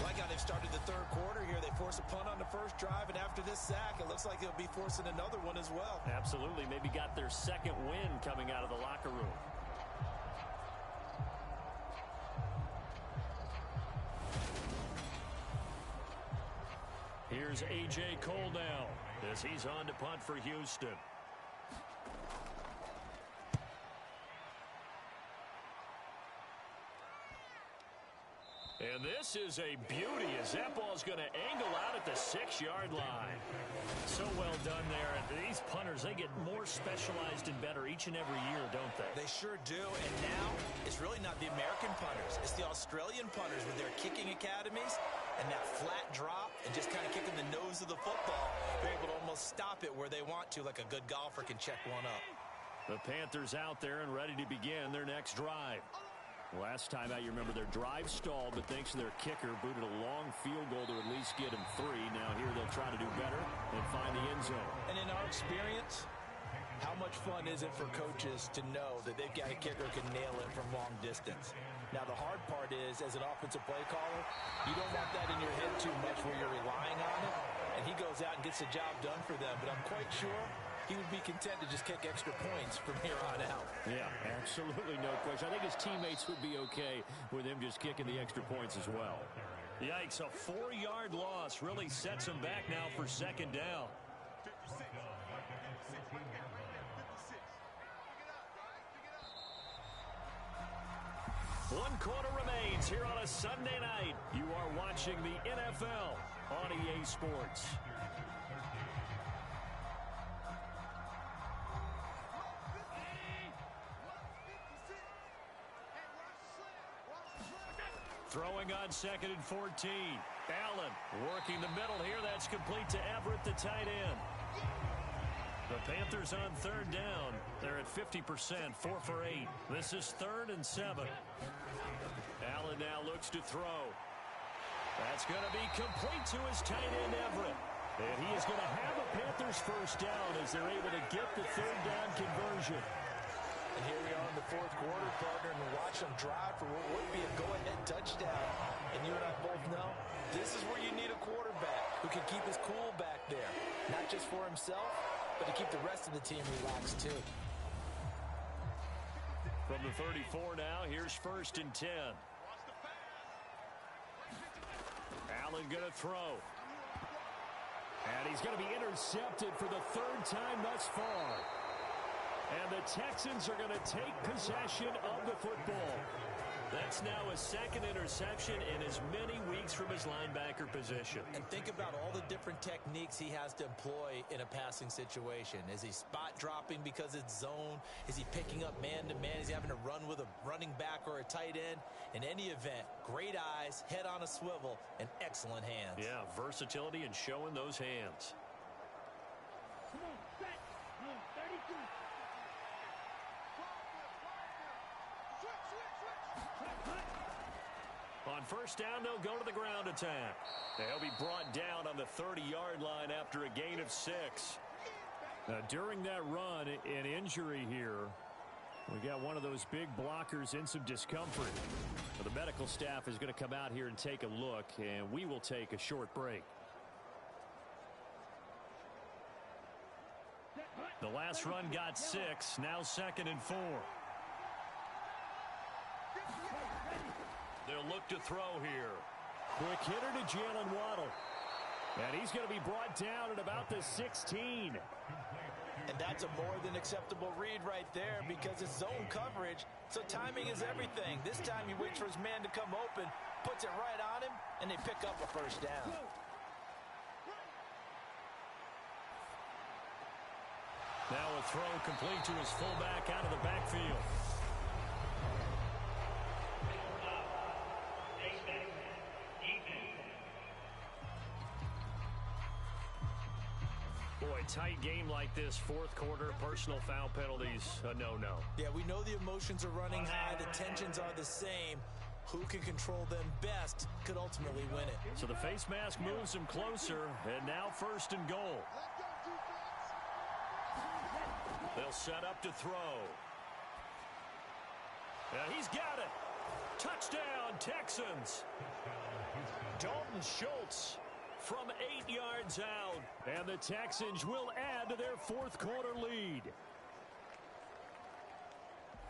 Like how they've started the third quarter here. They force a punt on the first drive, and after this sack, it looks like they'll be forcing another one as well. Absolutely. Maybe got their second win coming out of the locker room. Here's A.J. Cole now as he's on to punt for Houston. And this is a beauty as that ball's going to angle out at the 6-yard line. So well done there. And these punters, they get more specialized and better each and every year, don't they? They sure do. And now it's really not the American punters. It's the Australian punters with their kicking academies and that flat drop and just kind of kicking the nose of the football. They're able to almost stop it where they want to, like a good golfer can check one up. The Panthers out there and ready to begin their next drive. Last time out, you remember their drive stalled, but thanks to their kicker, booted a long field goal to at least get them 3. Now here they'll try to do better and find the end zone. And in our experience, how much fun is it for coaches to know that they've got a kicker who can nail it from long distance? Now the hard part is, as an offensive play caller, you don't want that in your head too much where you're relying on it, and he goes out and gets the job done for them. But I'm quite sure he would be content to just kick extra points from here on out. Yeah, absolutely no question. I think his teammates would be okay with him just kicking the extra points as well. Yikes, a 4-yard loss really sets him back now for second down. One quarter remains here on a Sunday night. You are watching the NFL on EA Sports. Throwing on second and 14. Allen working the middle here. That's complete to Everett, the tight end. The Panthers on third down. They're at 50%, 4 for 8. This is 3rd and 7. Allen now looks to throw. That's going to be complete to his tight end, Everett. And he is going to have a Panthers first down as they're able to get the third down conversion. And here we are in the fourth quarter, partner, and watch them drive for what would be a go-ahead touchdown. And you and I both know this is where you need a quarterback who can keep his cool back there. Not just for himself, but to keep the rest of the team relaxed too. From the 34 now, here's 1st and 10. Allen going to throw. And he's going to be intercepted for the 3rd time thus far. And the Texans are going to take possession of the football. That's now a 2nd interception in as many weeks from his linebacker position. And think about all the different techniques he has to employ in a passing situation. Is he spot dropping because it's zone? Is he picking up man-to-man? Is he having to run with a running back or a tight end? In any event, great eyes, head on a swivel, and excellent hands. Yeah, versatility and showing those hands. Come on, set. 32. On first down, they'll go to the ground attack. They'll be brought down on the 30-yard line after a gain of 6. During that run, an injury here. We got one of those big blockers in some discomfort. The medical staff is going to come out here and take a look, and we will take a short break. The last run got 6, now 2nd and 4. They'll look to throw here. Quick hitter to Jalen Waddle. And he's going to be brought down at about the 16. And that's a more than acceptable read right there because it's zone coverage, so timing is everything. This time he waits for his man to come open, puts it right on him, and they pick up a first down. Now a throw complete to his fullback out of the backfield. Boy, tight game like this, fourth quarter, personal foul penalties, a no-no. Yeah, we know the emotions are running high, the tensions are the same. Who can control them best could ultimately win it. So the face mask moves him closer, and now first and goal. They'll set up to throw. And he's got it. Touchdown, Texans. Dalton Schultz from 8 yards out. And the Texans will add to their fourth quarter lead.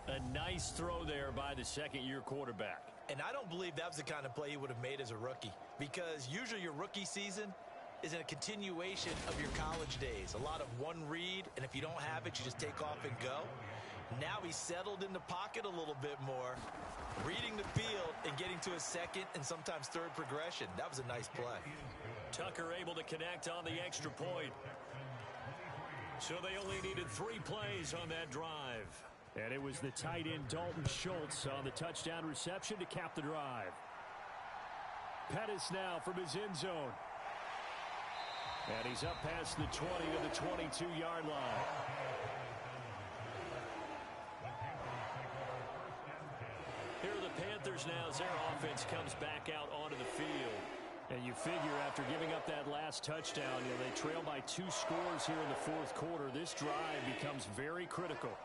A nice throw there by the second-year quarterback. And I don't believe that was the kind of play he would have made as a rookie, because usually your rookie season is a continuation of your college days. A lot of one read, and if you don't have it, you just take off and go. Now he's settled in the pocket a little bit more, reading the field and getting to a second and sometimes third progression. That was a nice play. Tucker able to connect on the extra point. So they only needed 3 plays on that drive. And it was the tight end Dalton Schultz on the touchdown reception to cap the drive. Pettis now from his end zone. And he's up past the 20 to the 22-yard line. Here are the Panthers now as their offense comes back out onto the field. And you figure after giving up that last touchdown, they trail by 2 scores here in the fourth quarter. This drive becomes very critical.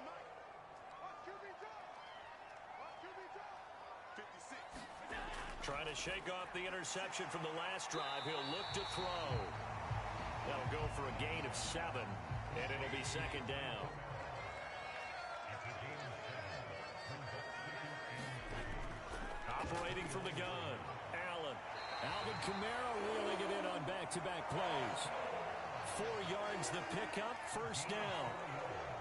Trying to shake off the interception from the last drive. He'll look to throw. That'll go for a gain of 7, and it'll be second down. Operating from the gun, Allen. Alvin Kamara reeling it in on back-to-back plays. 4 yards the pickup, first down.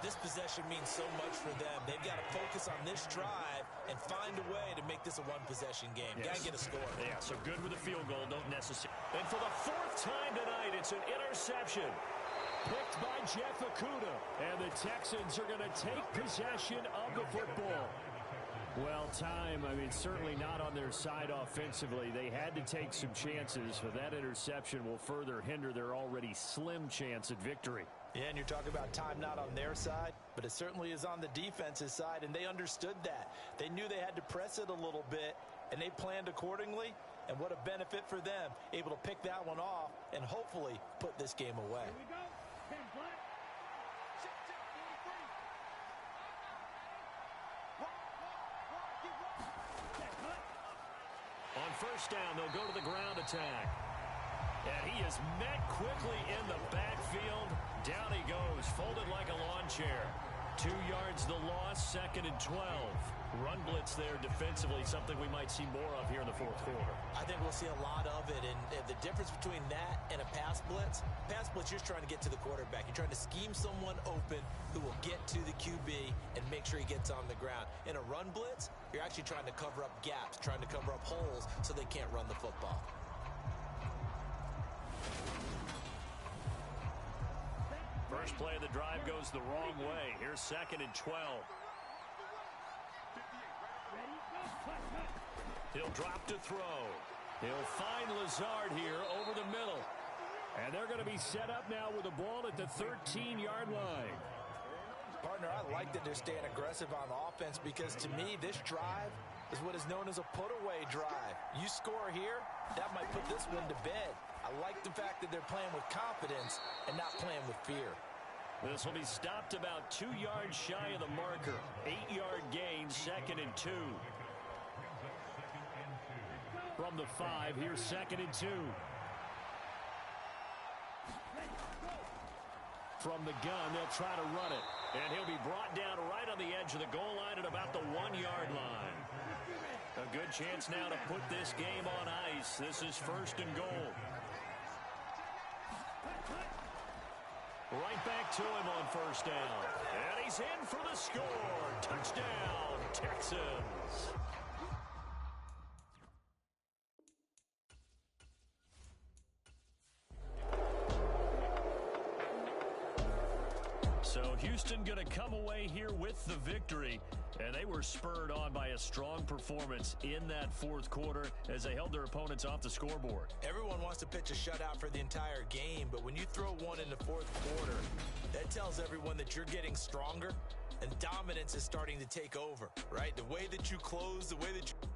This possession means so much for them. They've got to focus on this drive and find a way to make this a one-possession game. Yes. Got to get a score. Yeah, so good with a field goal, don't necessarily. And for the 4th time tonight, it's an interception. Picked by Jeff Okudah. And the Texans are going to take possession of the football. Well, certainly not on their side offensively. They had to take some chances, but that interception will further hinder their already slim chance at victory. Yeah, and you're talking about time not on their side, but it certainly is on the defensive side, and they understood that. They knew they had to press it a little bit, and they planned accordingly, and what a benefit for them, able to pick that one off and hopefully put this game away. Here we go. 10 black. On first down, they'll go to the ground attack. And he is met quickly in the backfield. Down he goes, folded like a lawn chair. 2 yards the loss, 2nd and 12. Run blitz there defensively, something we might see more of here in the fourth quarter. I think we'll see a lot of it, and the difference between that and a pass blitz, you're just trying to get to the quarterback. You're trying to scheme someone open who will get to the QB and make sure he gets on the ground. In a run blitz, you're actually trying to cover up gaps, trying to cover up holes so they can't run the football. First play of the drive goes the wrong way. Here's 2nd and 12. He'll drop to throw. He'll find Lazard here over the middle. And they're going to be set up now with the ball at the 13-yard line. Partner, I like that they're staying aggressive on offense because to me, this drive is what is known as a put-away drive. You score here, that might put this one to bed. I like the fact that they're playing with confidence and not playing with fear. This will be stopped about 2 yards shy of the marker. 8-yard gain, 2nd and 2. From the 5, here's 2nd and 2. From the gun, they'll try to run it. And he'll be brought down right on the edge of the goal line at about the 1-yard line. A good chance now to put this game on ice. This is 1st and goal. Right back to him on first down. And he's in for the score. Touchdown, Texans. So Houston going to come away here with the victory. And they were spurred on by a strong performance in that fourth quarter as they held their opponents off the scoreboard. Everyone wants to pitch a shutout for the entire game, but when you throw one in the fourth quarter, that tells everyone that you're getting stronger and dominance is starting to take over, right? The way that you close, the way that you...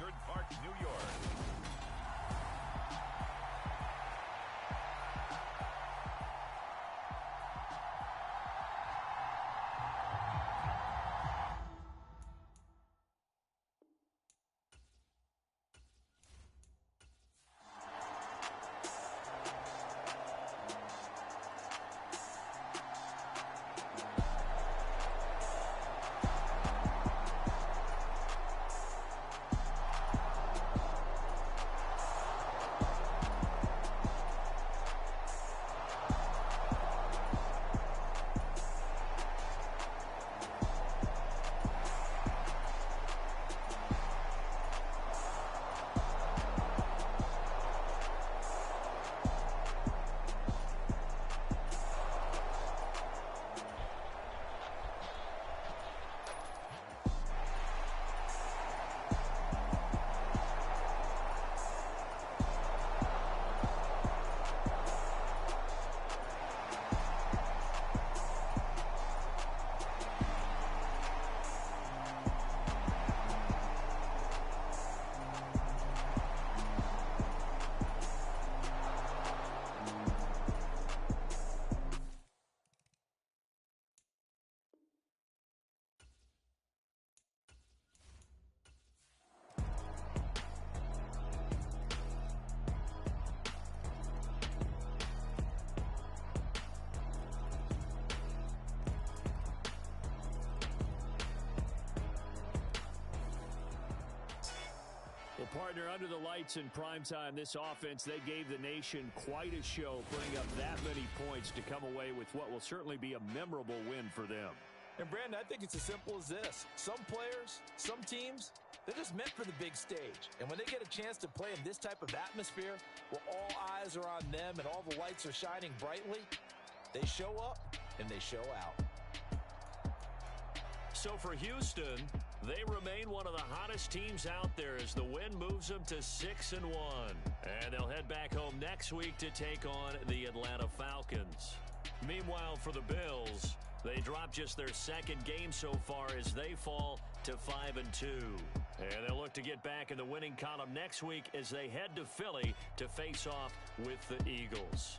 Orchard Park, New York. Well, partner, under the lights in primetime, this offense, they gave the nation quite a show, putting up that many points to come away with what will certainly be a memorable win for them. And, Brandon, I think it's as simple as this. Some players, some teams, they're just meant for the big stage. And when they get a chance to play in this type of atmosphere, where all eyes are on them and all the lights are shining brightly, they show up and they show out. So for Houston, they remain one of the hottest teams out there as the win moves them to 6-1. And they'll head back home next week to take on the Atlanta Falcons. Meanwhile, for the Bills, they dropped just their second game so far as they fall to 5-2. And they'll look to get back in the winning column next week as they head to Philly to face off with the Eagles.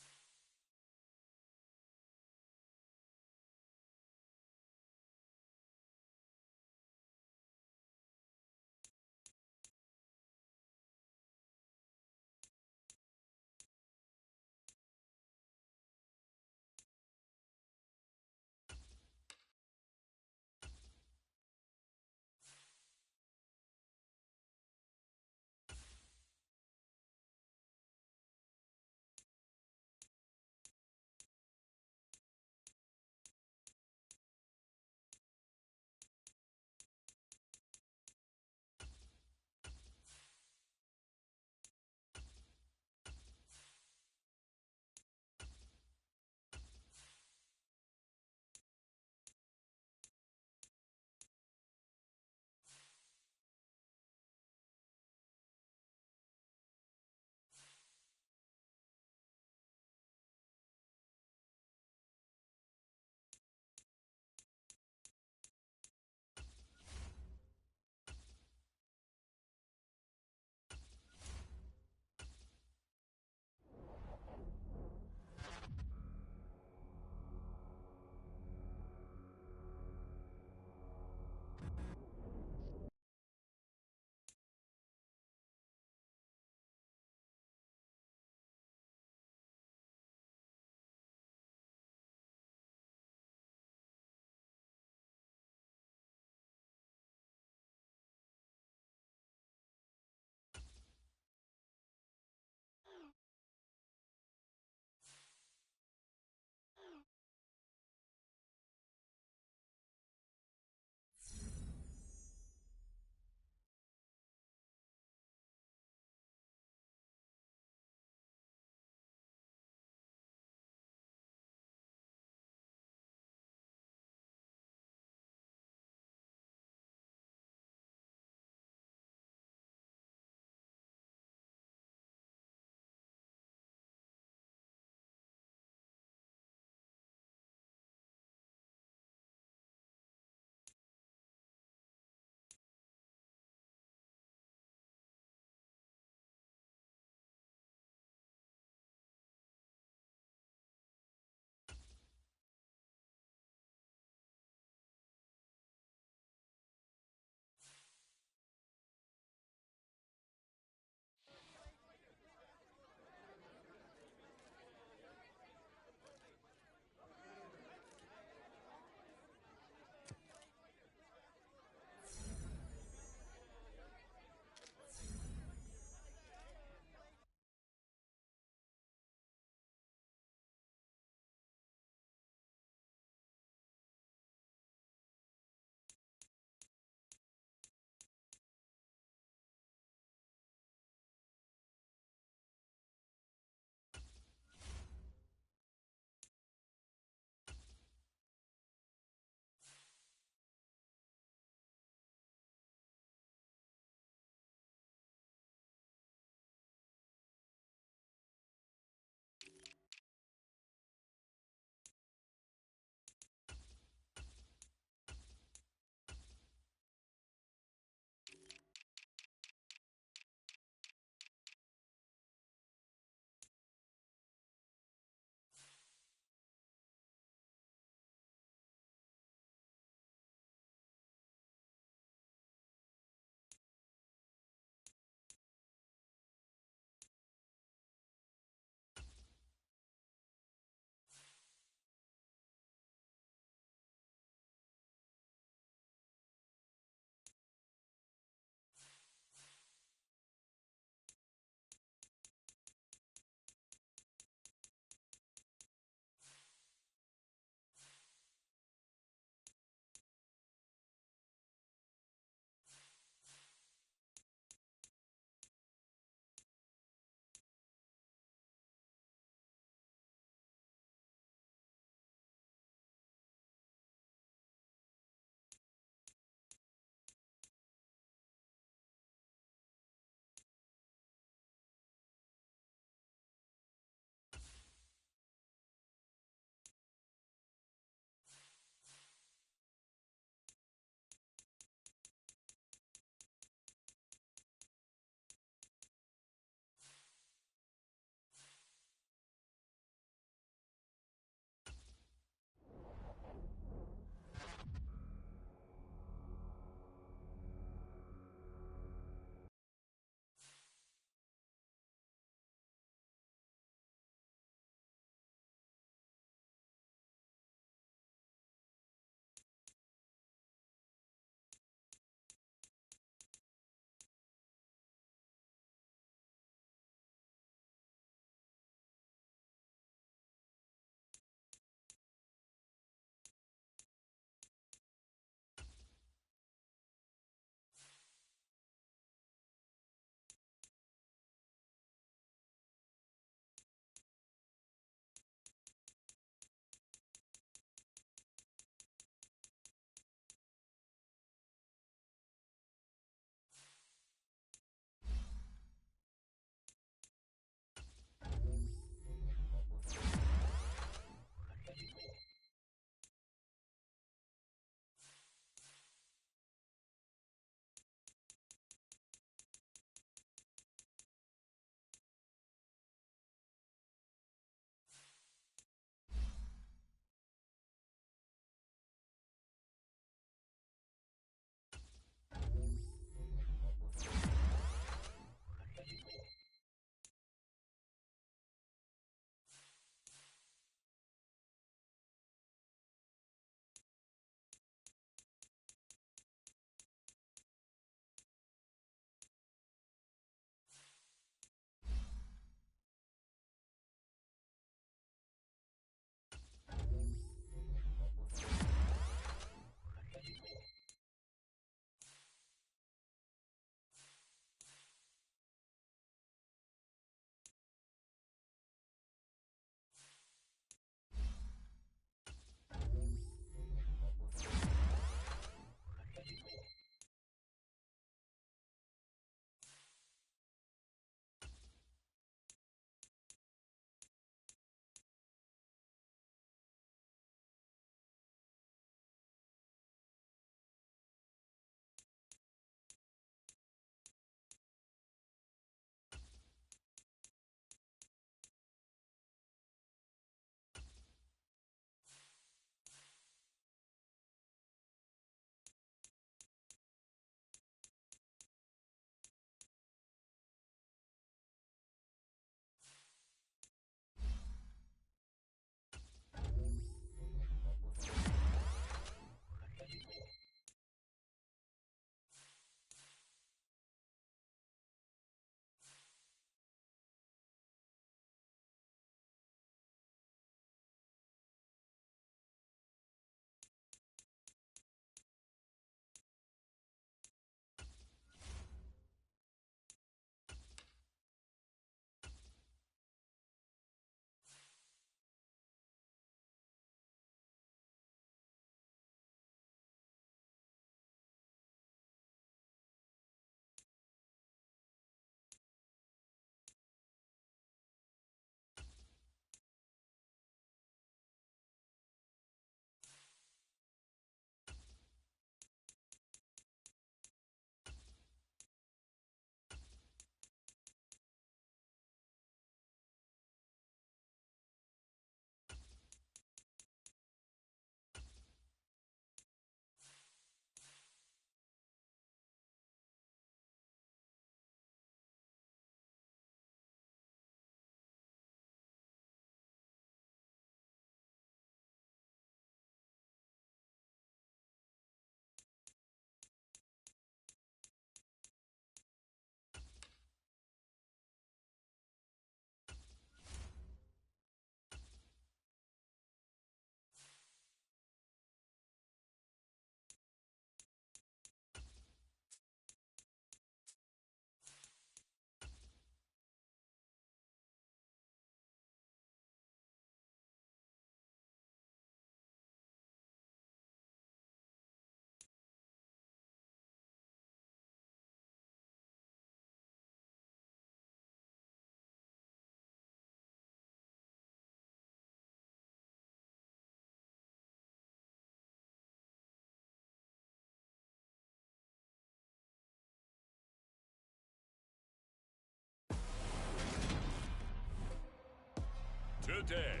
day.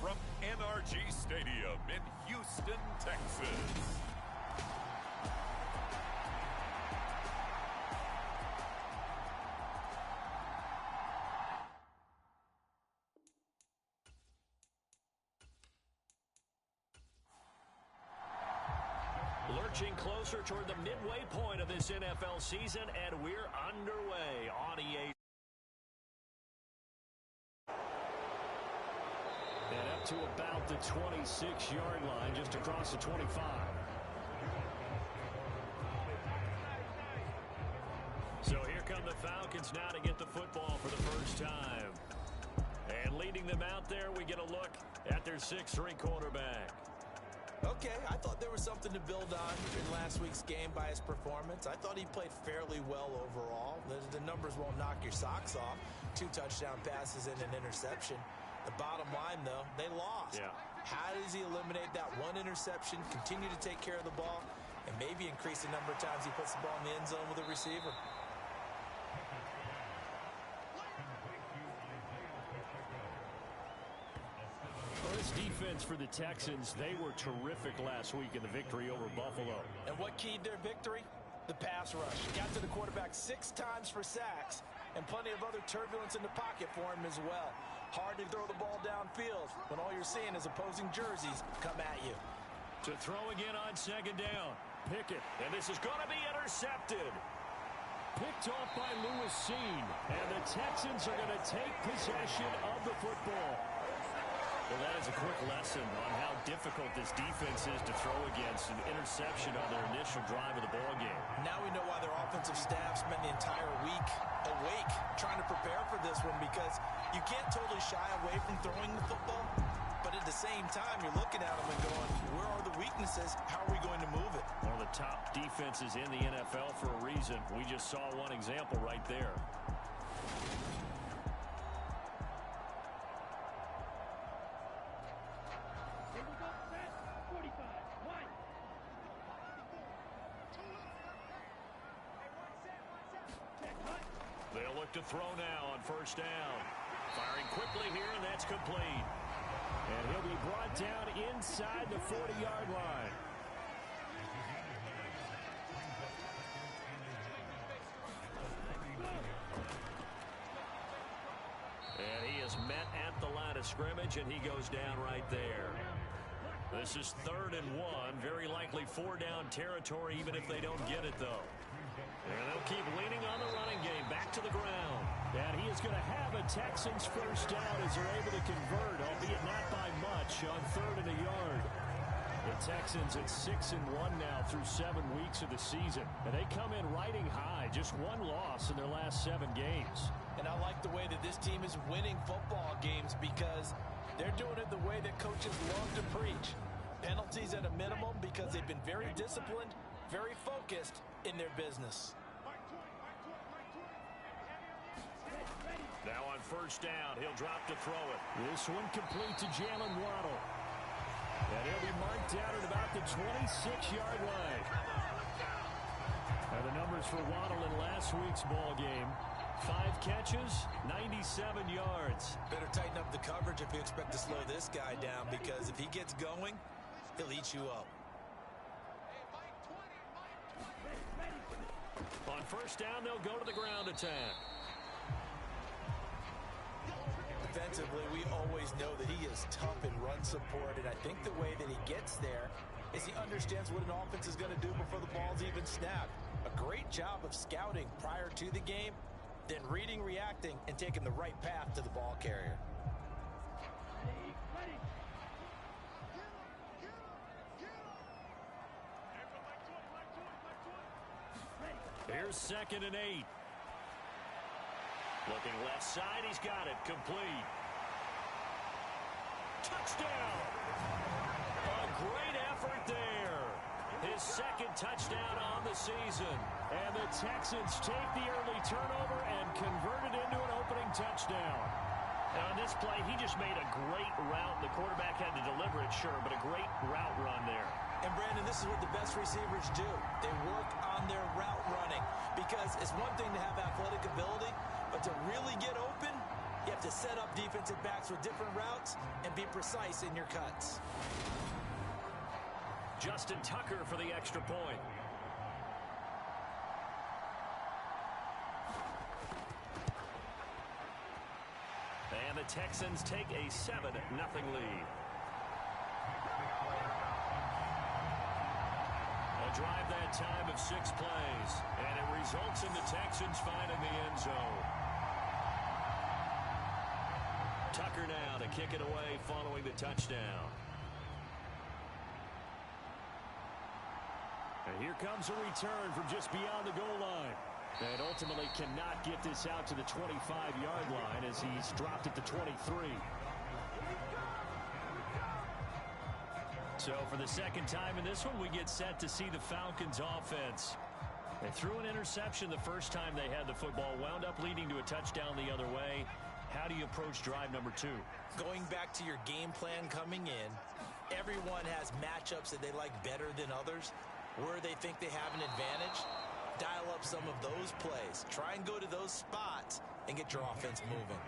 From NRG Stadium in Houston, Texas. Lurching closer toward the midway point of this NFL season, and we're underway on EA. And up to about the 26-yard line, just across the 25. So here come the Falcons now to get the football for the first time. And leading them out there, we get a look at their 6'3" quarterback. Okay, I thought there was something to build on in last week's game by his performance. I thought he played fairly well overall. The numbers won't knock your socks off. 2 touchdown passes and an interception. The bottom line, though, they lost. Yeah. How does he eliminate that one interception, continue to take care of the ball, and maybe increase the number of times he puts the ball in the end zone with a receiver? This defense for the Texans, they were terrific last week in the victory over Buffalo. And what keyed their victory? The pass rush. Got to the quarterback 6 times for sacks, and plenty of other turbulence in the pocket for him as well. Hard to throw the ball downfield when all you're seeing is opposing jerseys come at you. To throw again on 2nd down. Pickett, and this is going to be intercepted. Picked off by Lewis Seen, and the Texans are going to take possession of the football. Well, that is a quick lesson on how difficult this defense is to throw against an interception on their initial drive of the ball game. Now we know why their offensive staff spent the entire week awake trying to prepare for this one, because you can't totally shy away from throwing the football, but at the same time, you're looking at them and going, where are the weaknesses? How are we going to move it? One of the top defenses in the NFL for a reason. We just saw one example right there. They'll look to throw now on 1st down. Firing quickly here, and that's complete. And he'll be brought down inside the 40-yard line. And he is met at the line of scrimmage, and he goes down right there. This is 3rd and 1. Very likely 4-down territory, even if they don't get it, though. And they'll keep leaning on the running game. Back to the ground. And he is going to have a Texans 1st down as they're able to convert, albeit not by much, on 3rd and a yard. The Texans at 6-1 now through 7 weeks of the season. And they come in riding high. Just 1 loss in their last 7 games. And I like the way that this team is winning football games, because they're doing it the way that coaches love to preach. Penalties at a minimum, because they've been very disciplined, very focused in their business. Now on 1st down, he'll drop to throw it. This one complete to Jalen Waddle. And he'll be marked down at about the 26-yard line. And the numbers for Waddle in last week's ball game: 5 catches, 97 yards. Better tighten up the coverage if you expect to slow this guy down, because if he gets going, he'll eat you up. On 1st down, they'll go to the ground attack. Defensively, we always know that he is tough in run support, and I think the way that he gets there is he understands what an offense is going to do before the ball's even snapped. A great job of scouting prior to the game, then reading, reacting, and taking the right path to the ball carrier. Here's 2nd and 8. Looking left side, he's got it. Complete. Touchdown! A great effort there. His 2nd touchdown on the season. And the Texans take the early turnover and convert it into an opening touchdown. Now, on this play, he just made a great route. The quarterback had to deliver it, sure, but a great route run there. And, Brandon, this is what the best receivers do. They work on their route running, because it's one thing to have athletic ability, but to really get open, You have to set up defensive backs with different routes and be precise in your cuts. Justin Tucker for the extra point. And the Texans take a 7-0 lead. A drive that time of 6 plays, and it results in the Texans finding the end zone. Tucker now to kick it away following the touchdown. And here comes a return from just beyond the goal line. And ultimately cannot get this out to the 25-yard line as he's dropped it to 23. So for the second time in this one, we get set to see the Falcons offense. They threw an interception the first time they had the football, wound up leading to a touchdown the other way. How do you approach drive number 2? Going back to your game plan coming in, everyone has matchups that they like better than others, where they think they have an advantage. Dial up some of those plays. Try and go to those spots and get your offense moving.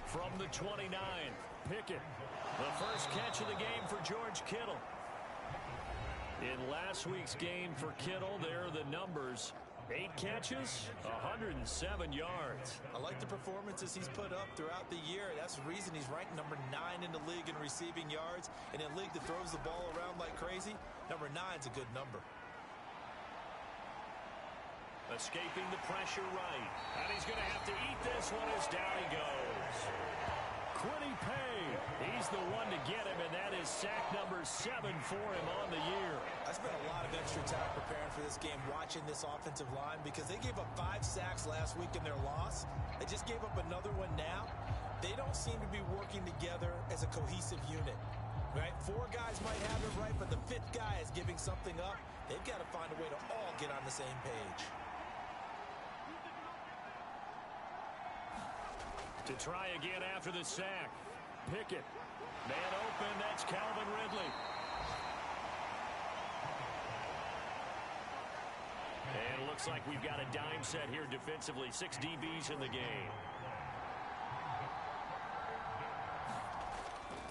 From the 29, Pickett. The first catch of the game for George Kittle. In last week's game for Kittle, there are the numbers. 8 catches, 107 yards. I like the performances he's put up throughout the year. That's the reason he's ranked number 9 in the league in receiving yards. In a league that throws the ball around like crazy, number 9's a good number. Escaping the pressure right. And he's going to have to eat this one as down he goes. Quiddy Pay. He's the one to get him, and that is sack number 7 for him on the year. I spent a lot of extra time preparing for this game, watching this offensive line, because they gave up 5 sacks last week in their loss. They just gave up another one now. They don't seem to be working together as a cohesive unit. Right? 4 guys might have it right, but the 5th guy is giving something up. They've got to find a way to all get on the same page. To try again after the sack. Pickett. Man open, that's Calvin Ridley. And it looks like we've got a dime set here defensively. 6 DBs in the game.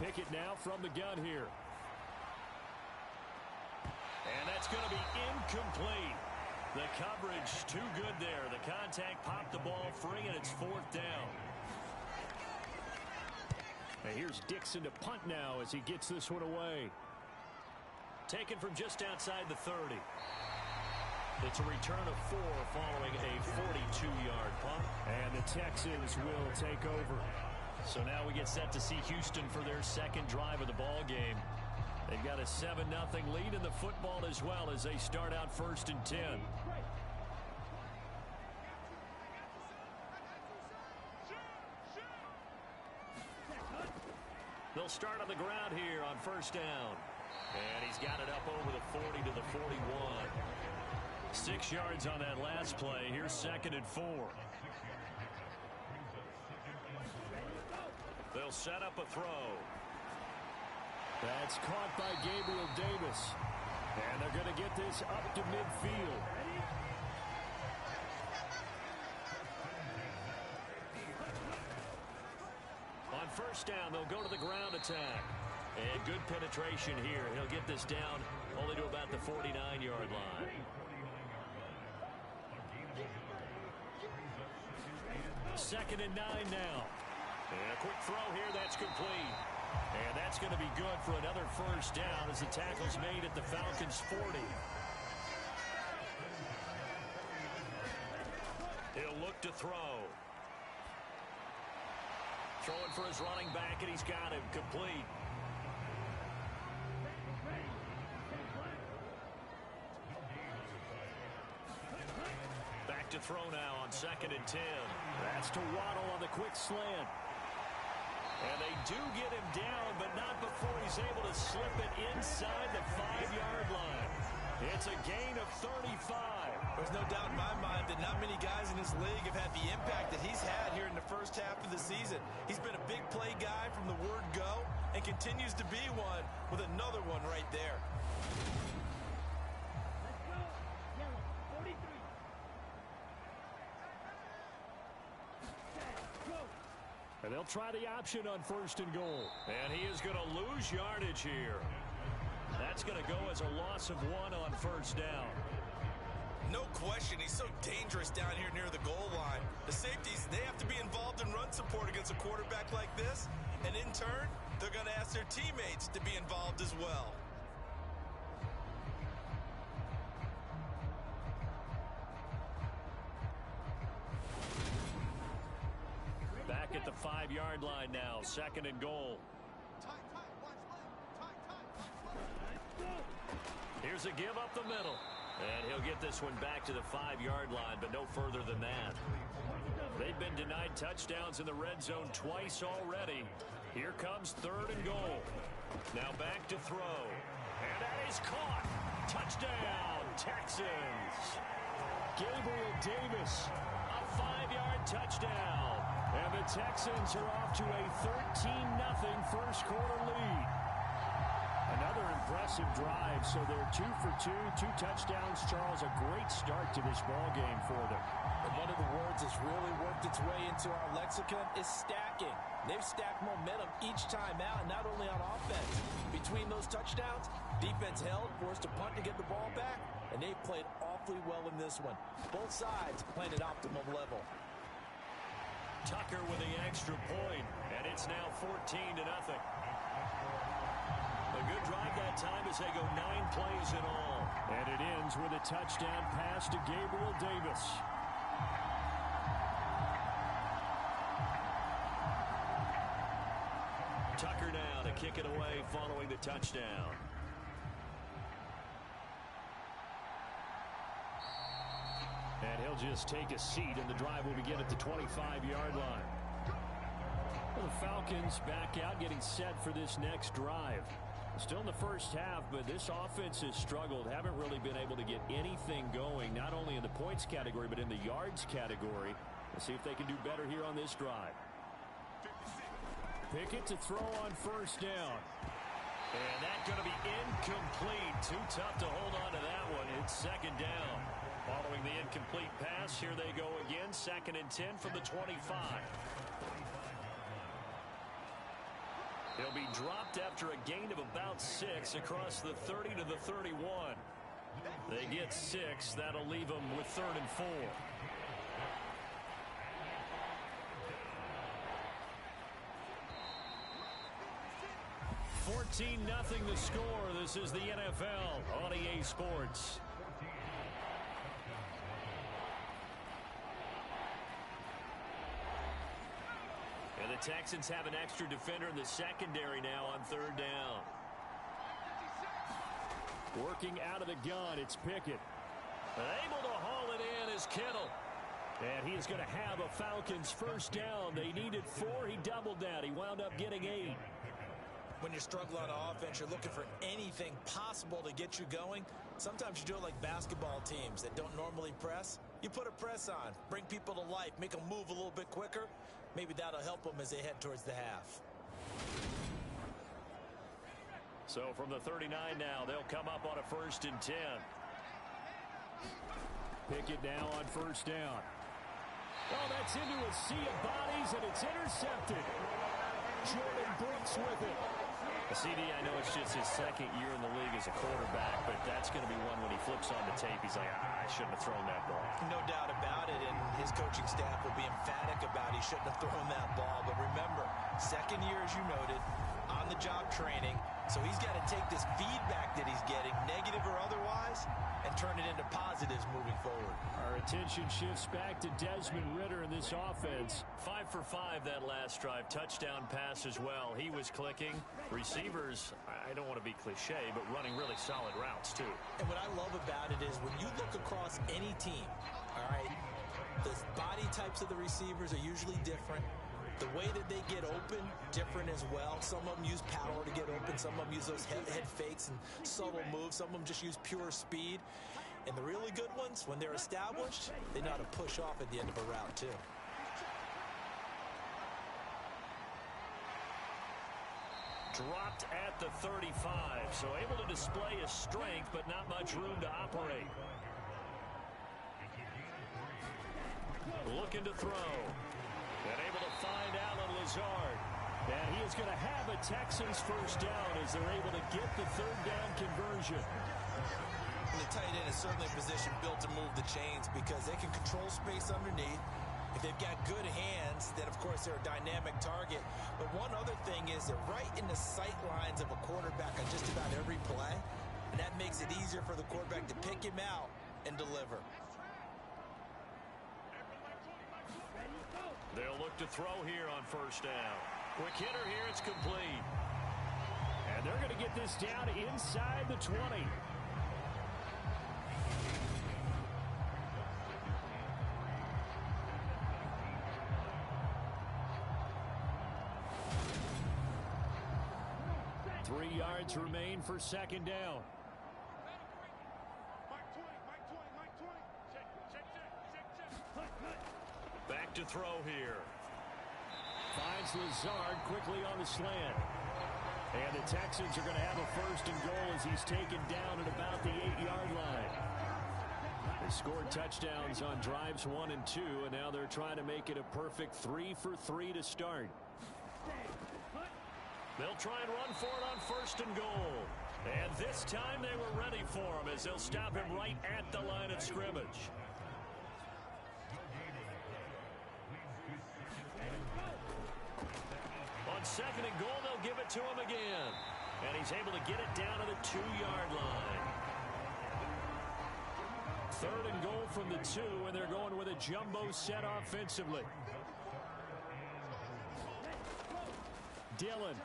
Pickett now from the gun here. And that's going to be incomplete. The coverage too good there. The contact popped the ball free, and it's 4th down. And here's Dixon to punt now as he gets this one away. Taken from just outside the 30. It's a return of 4 following a 42-yard punt. And the Texans will take over. So now we get set to see Houston for their second drive of the ball game. They've got a 7-0 lead in the football as well as they start out 1st and 10. They'll start on the ground here on 1st down. And he's got it up over the 40 to the 41. 6 yards on that last play. Here's 2nd and 4. They'll set up a throw. That's caught by Gabriel Davis. And they're going to get this up to midfield. On 1st down, they'll go to the ground attack. And good penetration here. He'll get this down only to about the 49-yard line. Second and 9 now. And a quick throw here, that's complete. And that's going to be good for another 1st down as the tackle's made at the Falcons' 40. He'll look to throw. Throwing for his running back, and he's got him complete. Back to throw now on 2nd and 10. That's to Waddle on the quick slant. And they do get him down, but not before he's able to slip it inside the 5-yard line. It's a gain of 35. There's no doubt in my mind that not many guys in this league have had the impact that he's had here in the first half of the season. He's been a big play guy from the word go and continues to be one with another one right there. Let's go. Yellow, 43. And they'll try the option on 1st and goal. And he is going to lose yardage here. That's going to go as a loss of 1 on 1st down. No question, he's so dangerous down here near the goal line. The safeties, they have to be involved in run support against a quarterback like this. And in turn, they're going to ask their teammates to be involved as well. Back at the 5-yard line now, 2nd and goal. Here's a give up the middle. And he'll get this one back to the 5-yard line, but no further than that. They've been denied touchdowns in the red zone twice already. Here comes 3rd and goal. Now back to throw. And that is caught. Touchdown, Texans. Gabriel Davis, a 5-yard touchdown. And the Texans are off to a 13-0 first quarter lead. Another impressive drive, so they're 2 for 2, 2 touchdowns. Charles, a great start to this ball game for them. And one of the words that's really worked its way into our lexicon is stacking. They've stacked momentum each time out, and not only on offense. Between those touchdowns, defense held, forced a punt to get the ball back, and they played awfully well in this one. Both sides playing at optimum level. Tucker with the extra point, and it's now 14-0. A good drive that time as they go 9 plays in all. And it ends with a touchdown pass to Gabriel Davis. Tucker now to kick it away following the touchdown. And he'll just take a seat, and the drive will begin at the 25-yard line. Well, the Falcons back out, getting set for this next drive. Still in the first half, but this offense has struggled. Haven't really been able to get anything going, not only in the points category, but in the yards category. Let's see if they can do better here on this drive. Pickett to throw on 1st down. And that's going to be incomplete. Too tough to hold on to that one. It's 2nd down. Following the incomplete pass, here they go again. 2nd and 10 from the 25. He'll be dropped after a gain of about 6 across the 30 to the 31. They get 6. That'll leave them with 3rd and 4. $14-0 the score. This is the NFL on EA Sports. And the Texans have an extra defender in the secondary now on 3rd down. Working out of the gun, it's Pickett. Able to haul it in is Kittle. And he is going to have a Falcons 1st down. They needed 4. He doubled that. He wound up getting 8. When you're struggling on offense, you're looking for anything possible to get you going. Sometimes you do it like basketball teams that don't normally press. You put a press on, bring people to life, make them move a little bit quicker. Maybe that'll help them as they head towards the half. So from the 39 now, they'll come up on a 1st and 10. Pickett now on 1st down. Oh, that's into a sea of bodies, and it's intercepted. Jordan Brooks with it. CD, I know it's just his 2nd year in the league as a quarterback, but that's going to be one when he flips on the tape. He's like, I shouldn't have thrown that ball. No doubt about it, and his coaching staff will be emphatic about he shouldn't have thrown that ball. But remember, 2nd year, as you noted, on-the-job training. So he's got to take this feedback that he's getting, negative or otherwise, and turn it into positives moving forward. Our attention shifts back to Desmond Ridder in this offense. 5 for 5 that last drive. Touchdown pass as well. He was clicking. Receivers, I don't want to be cliche, but running really solid routes too. And what I love about it is when you look across any team, all right, the body types of the receivers are usually different. The way that they get open, different as well. Some of them use power to get open. Some of them use those head fakes and subtle moves. Some of them just use pure speed. And the really good ones, when they're established, they know how to push off at the end of a route, too. Dropped at the 35, so able to display his strength, but not much room to operate. Looking to throw. And able to find Allen Lazard is going to have a Texans first down as they're able to get the third down conversion. And the tight end is certainly a position built to move the chains because they can control space underneath. If they've got good hands, then of course they're a dynamic target. But one other thing is they're right in the sight lines of a quarterback on just about every play. And that makes it easier for the quarterback to pick him out and deliver. They'll look to throw here on first down. Quick hitter here, it's complete. And they're going to get this down inside the 20. Three yards remain for second down. Back to throw here. Finds Lazard quickly on the slant. And the Texans are going to have a first and goal as he's taken down at about the 8-yard line. They scored touchdowns on drives 1 and 2, and now they're trying to make it a perfect 3 for 3 to start. They'll try and run for it on first and goal. And this time they were ready for him as they'll stop him right at the line of scrimmage. On second and goal, they'll give it to him again. And he's able to get it down to the 2-yard line. Third and goal from the 2, and they're going with a jumbo set offensively. Dillon.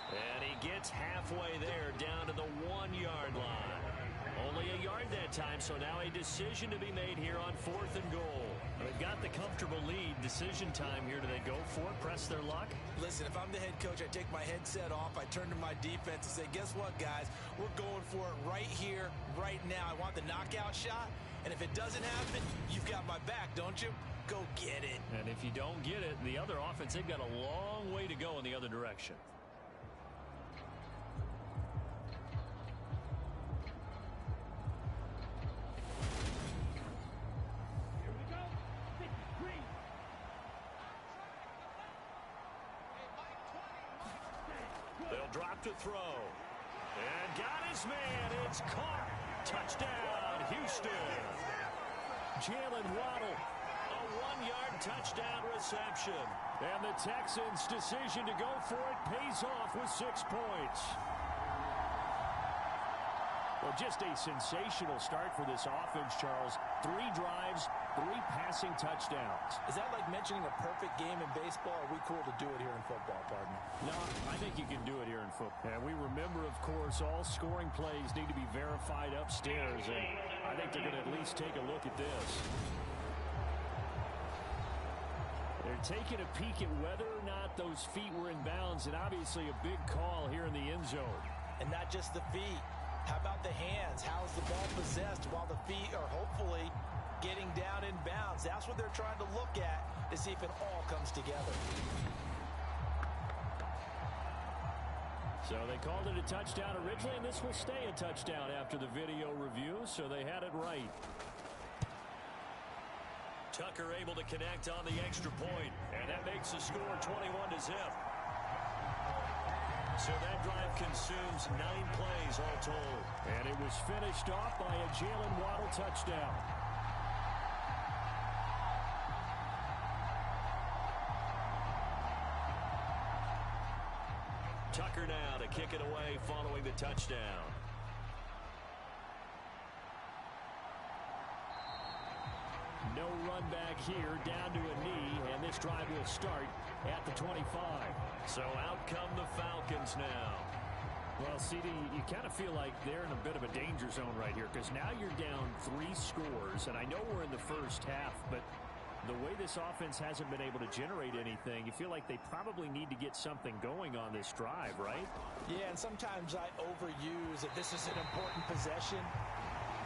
And he gets halfway there down to the 1-yard line. Only a yard that time, so now a decision to be made here on fourth and goal. They've got the comfortable lead. Decision time here. Do they go for it, press their luck? Listen, if I'm the head coach, I take my headset off. I turn to my defense and say, guess what, guys? We're going for it right here, right now. I want the knockout shot, and if it doesn't happen, you've got my back, don't you? Go get it. And if you don't get it, the other offense, they've got a long way to go in the other direction. They'll drop to throw. And got his man. It's caught. Touchdown, Houston. Jalen Waddle. A 1-yard touchdown reception. And the Texans' decision to go for it pays off with 6 points. Well, just a sensational start for this offense, Charles. 3 drives, 3 passing touchdowns. Is that like mentioning a perfect game in baseball? Or are we cool to do it here in football, partner? No, I think you can do it here in football. And we remember, of course, all scoring plays need to be verified upstairs. And I think they're going to at least take a look at this. They're taking a peek at whether or not those feet were in bounds, and obviously a big call here in the end zone. And not just the feet. How about the hands? How's the ball possessed while the feet are hopefully getting down in bounds? That's what they're trying to look at to see if it all comes together. So they called it a touchdown originally, and this will stay a touchdown after the video review, so they had it right. Tucker able to connect on the extra point, and that makes the score 21-0. So that drive consumes 9 plays all told. And it was finished off by a Jalen Waddle touchdown. Tucker now to kick it away following the touchdown. No run back here, down to a knee, and this drive will start at the 25. So out come the Falcons now. Well, CD, you kind of feel like they're in a bit of a danger zone right here because now you're down 3 scores, and I know we're in the first half, but the way this offense hasn't been able to generate anything, you feel like they probably need to get something going on this drive, right? Yeah, and sometimes I overuse that this is an important possession.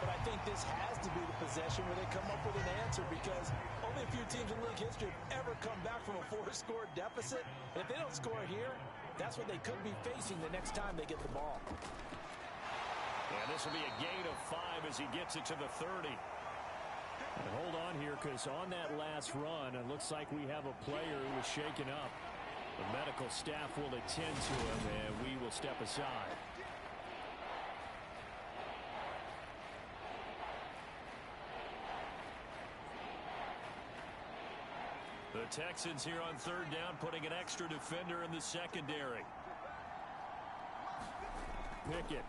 But I think this has to be the possession where they come up with an answer because only a few teams in league history have ever come back from a 4-score deficit. And if they don't score here, that's what they could be facing the next time they get the ball. And this will be a gain of 5 as he gets it to the 30. And hold on here because on that last run, it looks like we have a player who was shaken up. The medical staff will attend to him, and we will step aside. The Texans here on third down, putting an extra defender in the secondary. Pickett.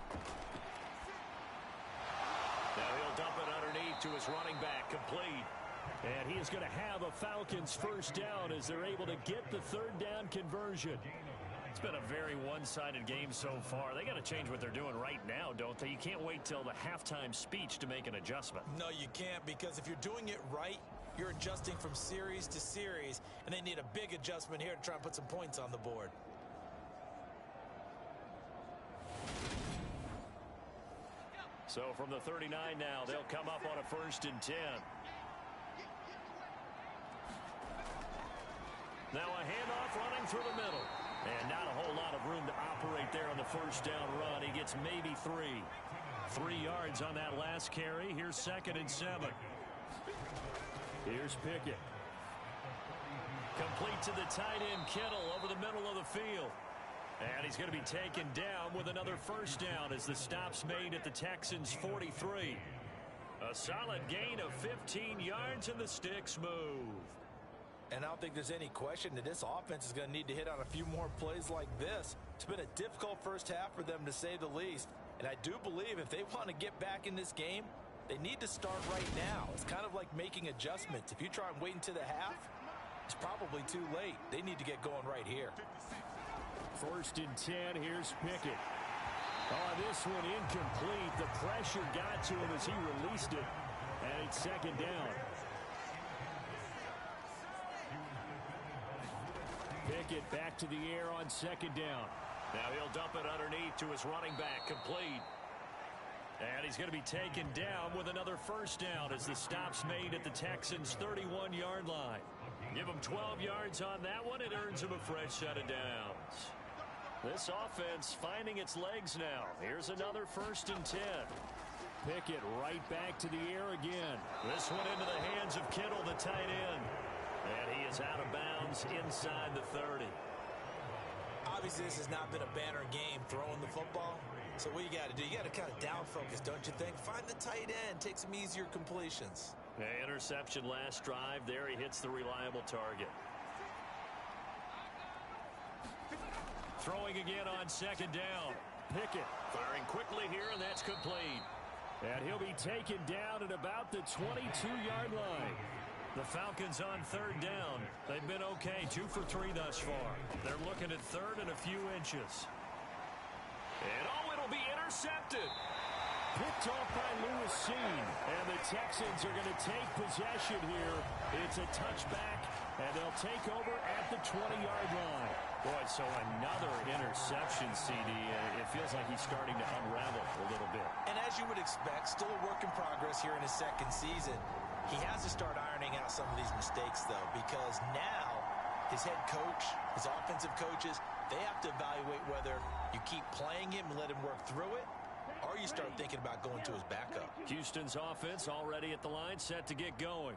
Now he'll dump it underneath to his running back, complete. And he is going to have a Falcons first down as they're able to get the third down conversion. It's been a very one-sided game so far. They got to change what they're doing right now, don't they? You can't wait till the halftime speech to make an adjustment. No, you can't, because if you're doing it right, you're adjusting from series to series, and they need a big adjustment here to try and put some points on the board. So from the 39 now, they'll come up on a 1st and 10. Now a handoff running through the middle. And not a whole lot of room to operate there on the first down run. He gets maybe 3. 3 yards on that last carry. Here's 2nd and 7. Here's Pickett. Complete to the tight end Kittle over the middle of the field. And he's going to be taken down with another first down as the stop's made at the Texans' 43. A solid gain of 15 yards and the sticks move. And I don't think there's any question that this offense is going to need to hit on a few more plays like this. It's been a difficult first half for them, to say the least. And I do believe if they want to get back in this game, they need to start right now. It's kind of like making adjustments. If you try and wait until the half, it's probably too late. They need to get going right here. 1st and 10, here's Pickett. Oh, this one incomplete. The pressure got to him as he released it. And it's 2nd down. Pickett back to the air on 2nd down. Now he'll dump it underneath to his running back, complete. And he's going to be taken down with another first down as the stop's made at the Texans' 31-yard line. Give him 12 yards on that one. It earns him a fresh set of downs. This offense finding its legs now. Here's another 1st and 10. Pickett right back to the air again. This one into the hands of Kittle, the tight end. And he is out of bounds inside the 30. Obviously, this has not been a banner game throwing the football. So what you got to do, you got to kind of down focus, don't you think? Find the tight end, take some easier completions. Interception last drive. There he hits the reliable target. Throwing again on 2nd down. Pickett firing quickly here, and that's complete. And he'll be taken down at about the 22-yard line. The Falcons on 3rd down. They've been okay, 2 for 3 thus far. They're looking at 3rd and a few inches. And oh, it'll be intercepted. Picked off by Lewis Seen. And the Texans are going to take possession here. It's a touchback, and they'll take over at the 20-yard line. Boy, so another interception, CD. It feels like he's starting to unravel a little bit. And as you would expect, still a work in progress here in his 2nd season. He has to start ironing out some of these mistakes, though, because now his head coach, his offensive coaches, they have to evaluate whether you keep playing him and let him work through it, or you start thinking about going to his backup. Houston's offense already at the line, set to get going.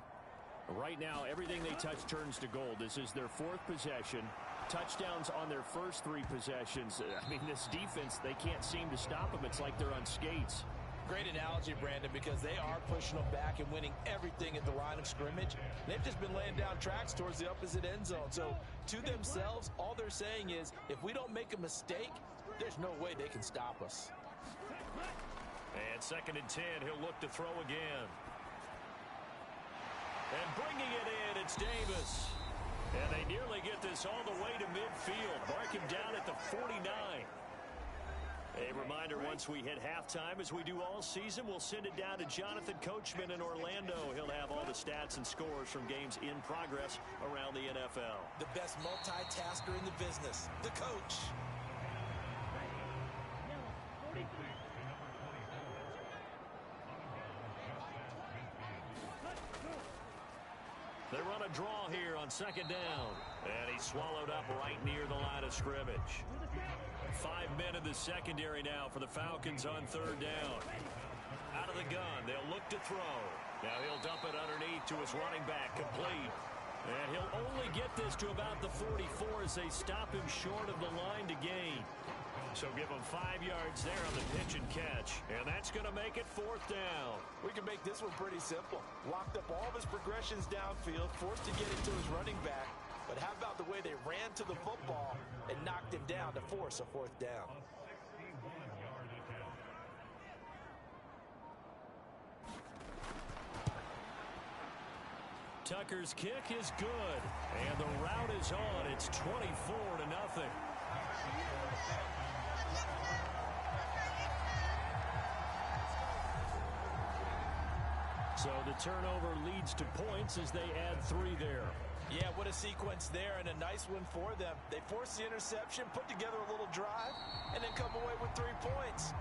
Right now, everything they touch turns to gold. This is their 4th possession. Touchdowns on their first 3 possessions. I mean, this defense, they can't seem to stop them. It's like they're on skates. Great analogy, Brandon, because they are pushing them back and winning everything at the line of scrimmage. They've just been laying down tracks towards the opposite end zone. So to themselves, all they're saying is, if we don't make a mistake, there's no way they can stop us. And 2nd and 10, he'll look to throw again. And bringing it in, it's Davis. And they nearly get this all the way to midfield. Mark him down at the 49. A reminder, once we hit halftime, as we do all season, we'll send it down to Jonathan Coachman in Orlando. He'll have all the stats and scores from games in progress around the NFL. The best multitasker in the business, the coach. They run a draw here on 2nd down. And he's swallowed up right near the line of scrimmage. 5 men in the secondary now for the Falcons on 3rd down. Out of the gun, they'll look to throw. Now he'll dump it underneath to his running back, complete. And he'll only get this to about the 44 as they stop him short of the line to gain. So give him 5 yards there on the pitch and catch. And that's going to make it 4th down. We can make this one pretty simple. Locked up all of his progressions downfield, forced to get it to his running back. But how about the way they ran to the football and knocked him down to force a 4th down? Tucker's kick is good. And the route is on. It's 24-0. So the turnover leads to points as they add 3 there. Yeah, what a sequence there, and a nice one for them. They force the interception, put together a little drive, and then come away with 3 points.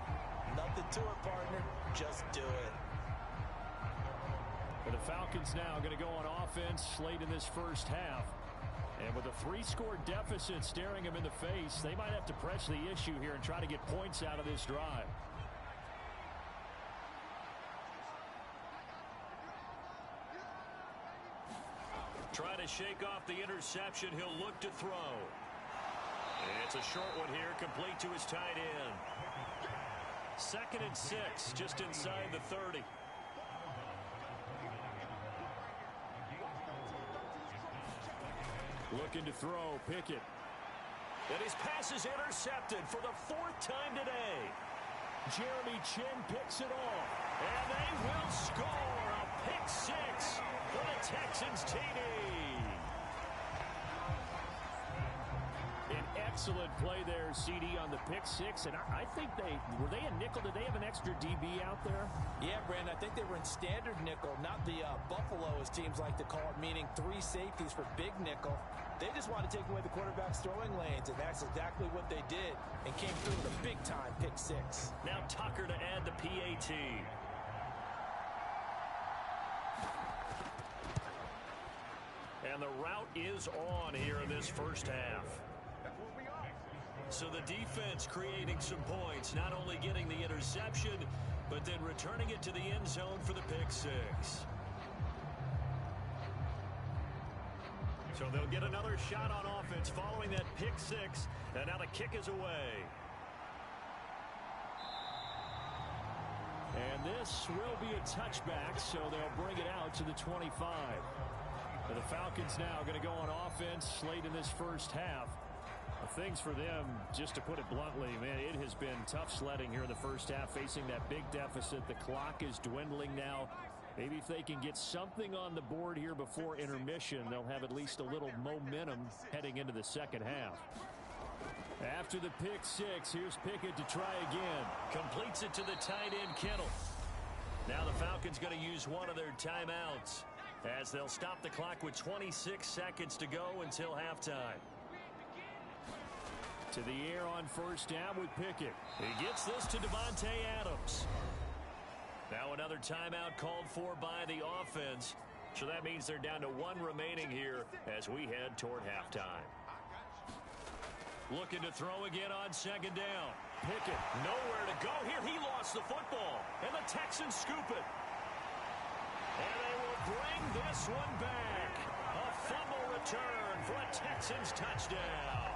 Nothing to it, partner. Just do it. But the Falcons now going to go on offense late in this first half. And with a 3-score deficit staring them in the face, they might have to press the issue here and try to get points out of this drive. Trying to shake off the interception. He'll look to throw. And it's a short one here, complete to his tight end. 2nd and 6, just inside the 30. Looking to throw, Pickett. And his pass is intercepted for the 4th time today. Jeremy Chin picks it off. And they will score a pick 6 for the Texans TD. An excellent play there, CD, on the pick 6. And I think were they a nickel? Did they have an extra DB out there? Yeah, Brandon, I think they were in standard nickel, not the Buffalo, as teams like to call it, meaning 3 safeties for big nickel. They just want to take away the quarterback's throwing lanes, and that's exactly what they did, and came through with a big-time pick 6. Now Tucker to add the PAT. And the route is on here in this first half. So the defense creating some points, not only getting the interception, but then returning it to the end zone for the pick 6. So they'll get another shot on offense following that pick 6, and now the kick is away. And this will be a touchback, so they'll bring it out to the 25. And the Falcons now going to go on offense late in this first half. Things for them, just to put it bluntly, man, it has been tough sledding here in the first half, facing that big deficit. The clock is dwindling now. Maybe if they can get something on the board here before intermission, they'll have at least a little momentum heading into the second half. After the pick 6, here's Pickett to try again. Completes it to the tight end, Kittle. Now the Falcons going to use one of their timeouts as they'll stop the clock with 26 seconds to go until halftime. To the air on first down with Pickett. He gets this to Devontae Adams. Now another timeout called for by the offense. So that means they're down to 1 remaining here as we head toward halftime. Looking to throw again on second down. Pickett nowhere to go here. He lost the football. And the Texans scoop it. And they will bring this one back. A fumble return for a Texans touchdown.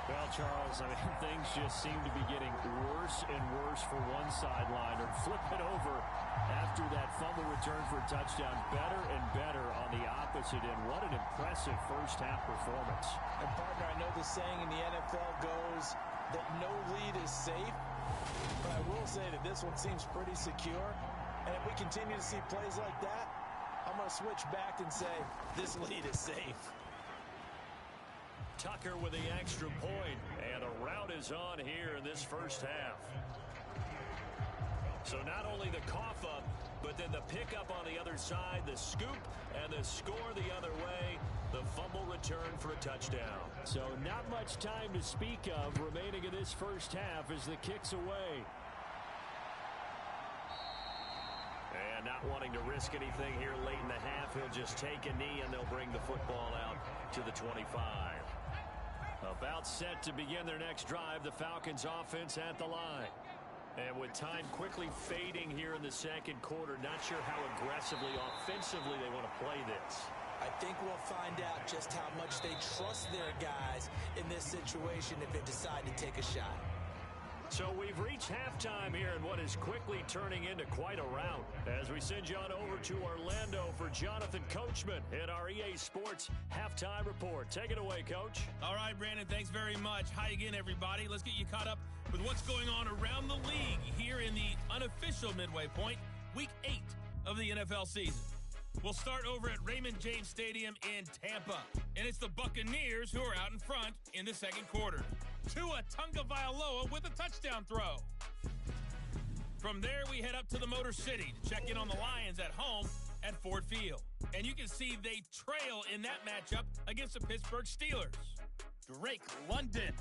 Well, Charles, I mean, things just seem to be getting worse and worse for one sideline. Or flip it over after that fumble return for a touchdown. Better and better on the opposite end. What an impressive first half performance. And, partner, I know the saying in the NFL goes that no lead is safe. But I will say that this one seems pretty secure. And if we continue to see plays like that, I'm going to switch back and say this lead is safe. Tucker with the extra point, and a route is on here in this first half. So not only the cough up, but then the pickup on the other side, the scoop, and the score the other way, the fumble return for a touchdown. So not much time to speak of remaining in this first half as the kick's away. And not wanting to risk anything here late in the half, he'll just take a knee and they'll bring the football out to the 25. About set to begin their next drive, the Falcons offense at the line. And with time quickly fading here in the second quarter, not sure how aggressively, offensively they want to play this. I think we'll find out just how much they trust their guys in this situation if they decide to take a shot. So we've reached halftime here in what is quickly turning into quite a rout. As we send you on over to Orlando for Jonathan Coachman in our EA Sports Halftime Report. Take it away, Coach. All right, Brandon, thanks very much. Hi again, everybody. Let's get you caught up with what's going on around the league here in the unofficial midway point, Week 8 of the NFL season. We'll start over at Raymond James Stadium in Tampa, and it's the Buccaneers who are out in front in the second quarter. Tua Tagovailoa with a touchdown throw. From there, we head up to the Motor City to check in on the Lions at home at Ford Field. And you can see they trail in that matchup against the Pittsburgh Steelers. Drake London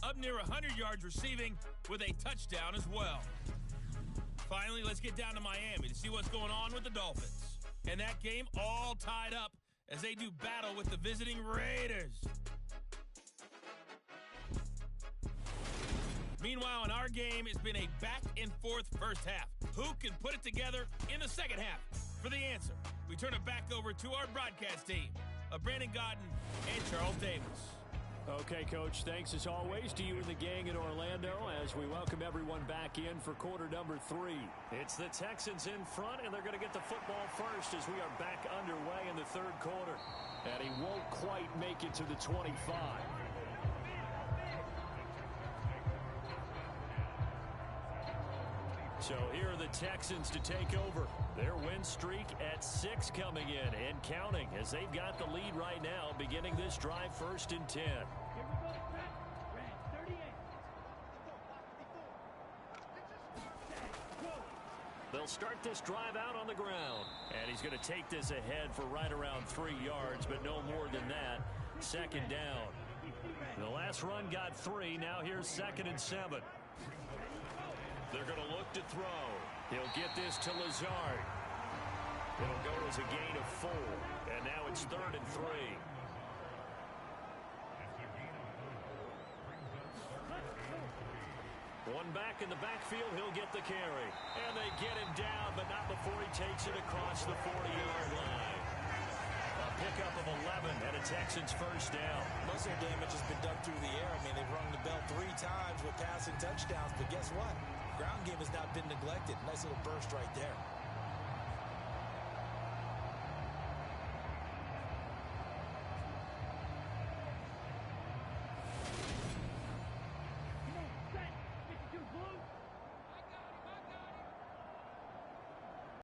up near 100 yards receiving with a touchdown as well. Finally, let's get down to Miami to see what's going on with the Dolphins. And that game all tied up as they do battle with the visiting Raiders. Meanwhile, in our game, it's been a back-and-forth first half. Who can put it together in the second half? For the answer, we turn it back over to our broadcast team of Brandon Godden and Charles Davis. Okay, Coach, thanks as always to you and the gang in Orlando as we welcome everyone back in for quarter number 3. It's the Texans in front, and they're going to get the football first as we are back underway in the third quarter. And he won't quite make it to the 25. So here are the Texans to take over. Their win streak at 6 coming in and counting as they've got the lead right now beginning this drive 1st and 10. Here we go, set. Red 38. They'll start this drive out on the ground. And he's going to take this ahead for right around 3 yards, but no more than that. Second down. The last run got 3. Now here's 2nd and 7. They're going to look to throw. He'll get this to Lazard. It'll go as a gain of 4. And now it's 3rd and 3. One back in the backfield, he'll get the carry. And they get him down, but not before he takes it across the 40-yard line. A pickup of 11 and a Texans first down. Muscle damage has been done through the air. I mean, they've rung the bell 3 times with passing touchdowns, but guess what? Ground game has not been neglected. Nice little burst right there.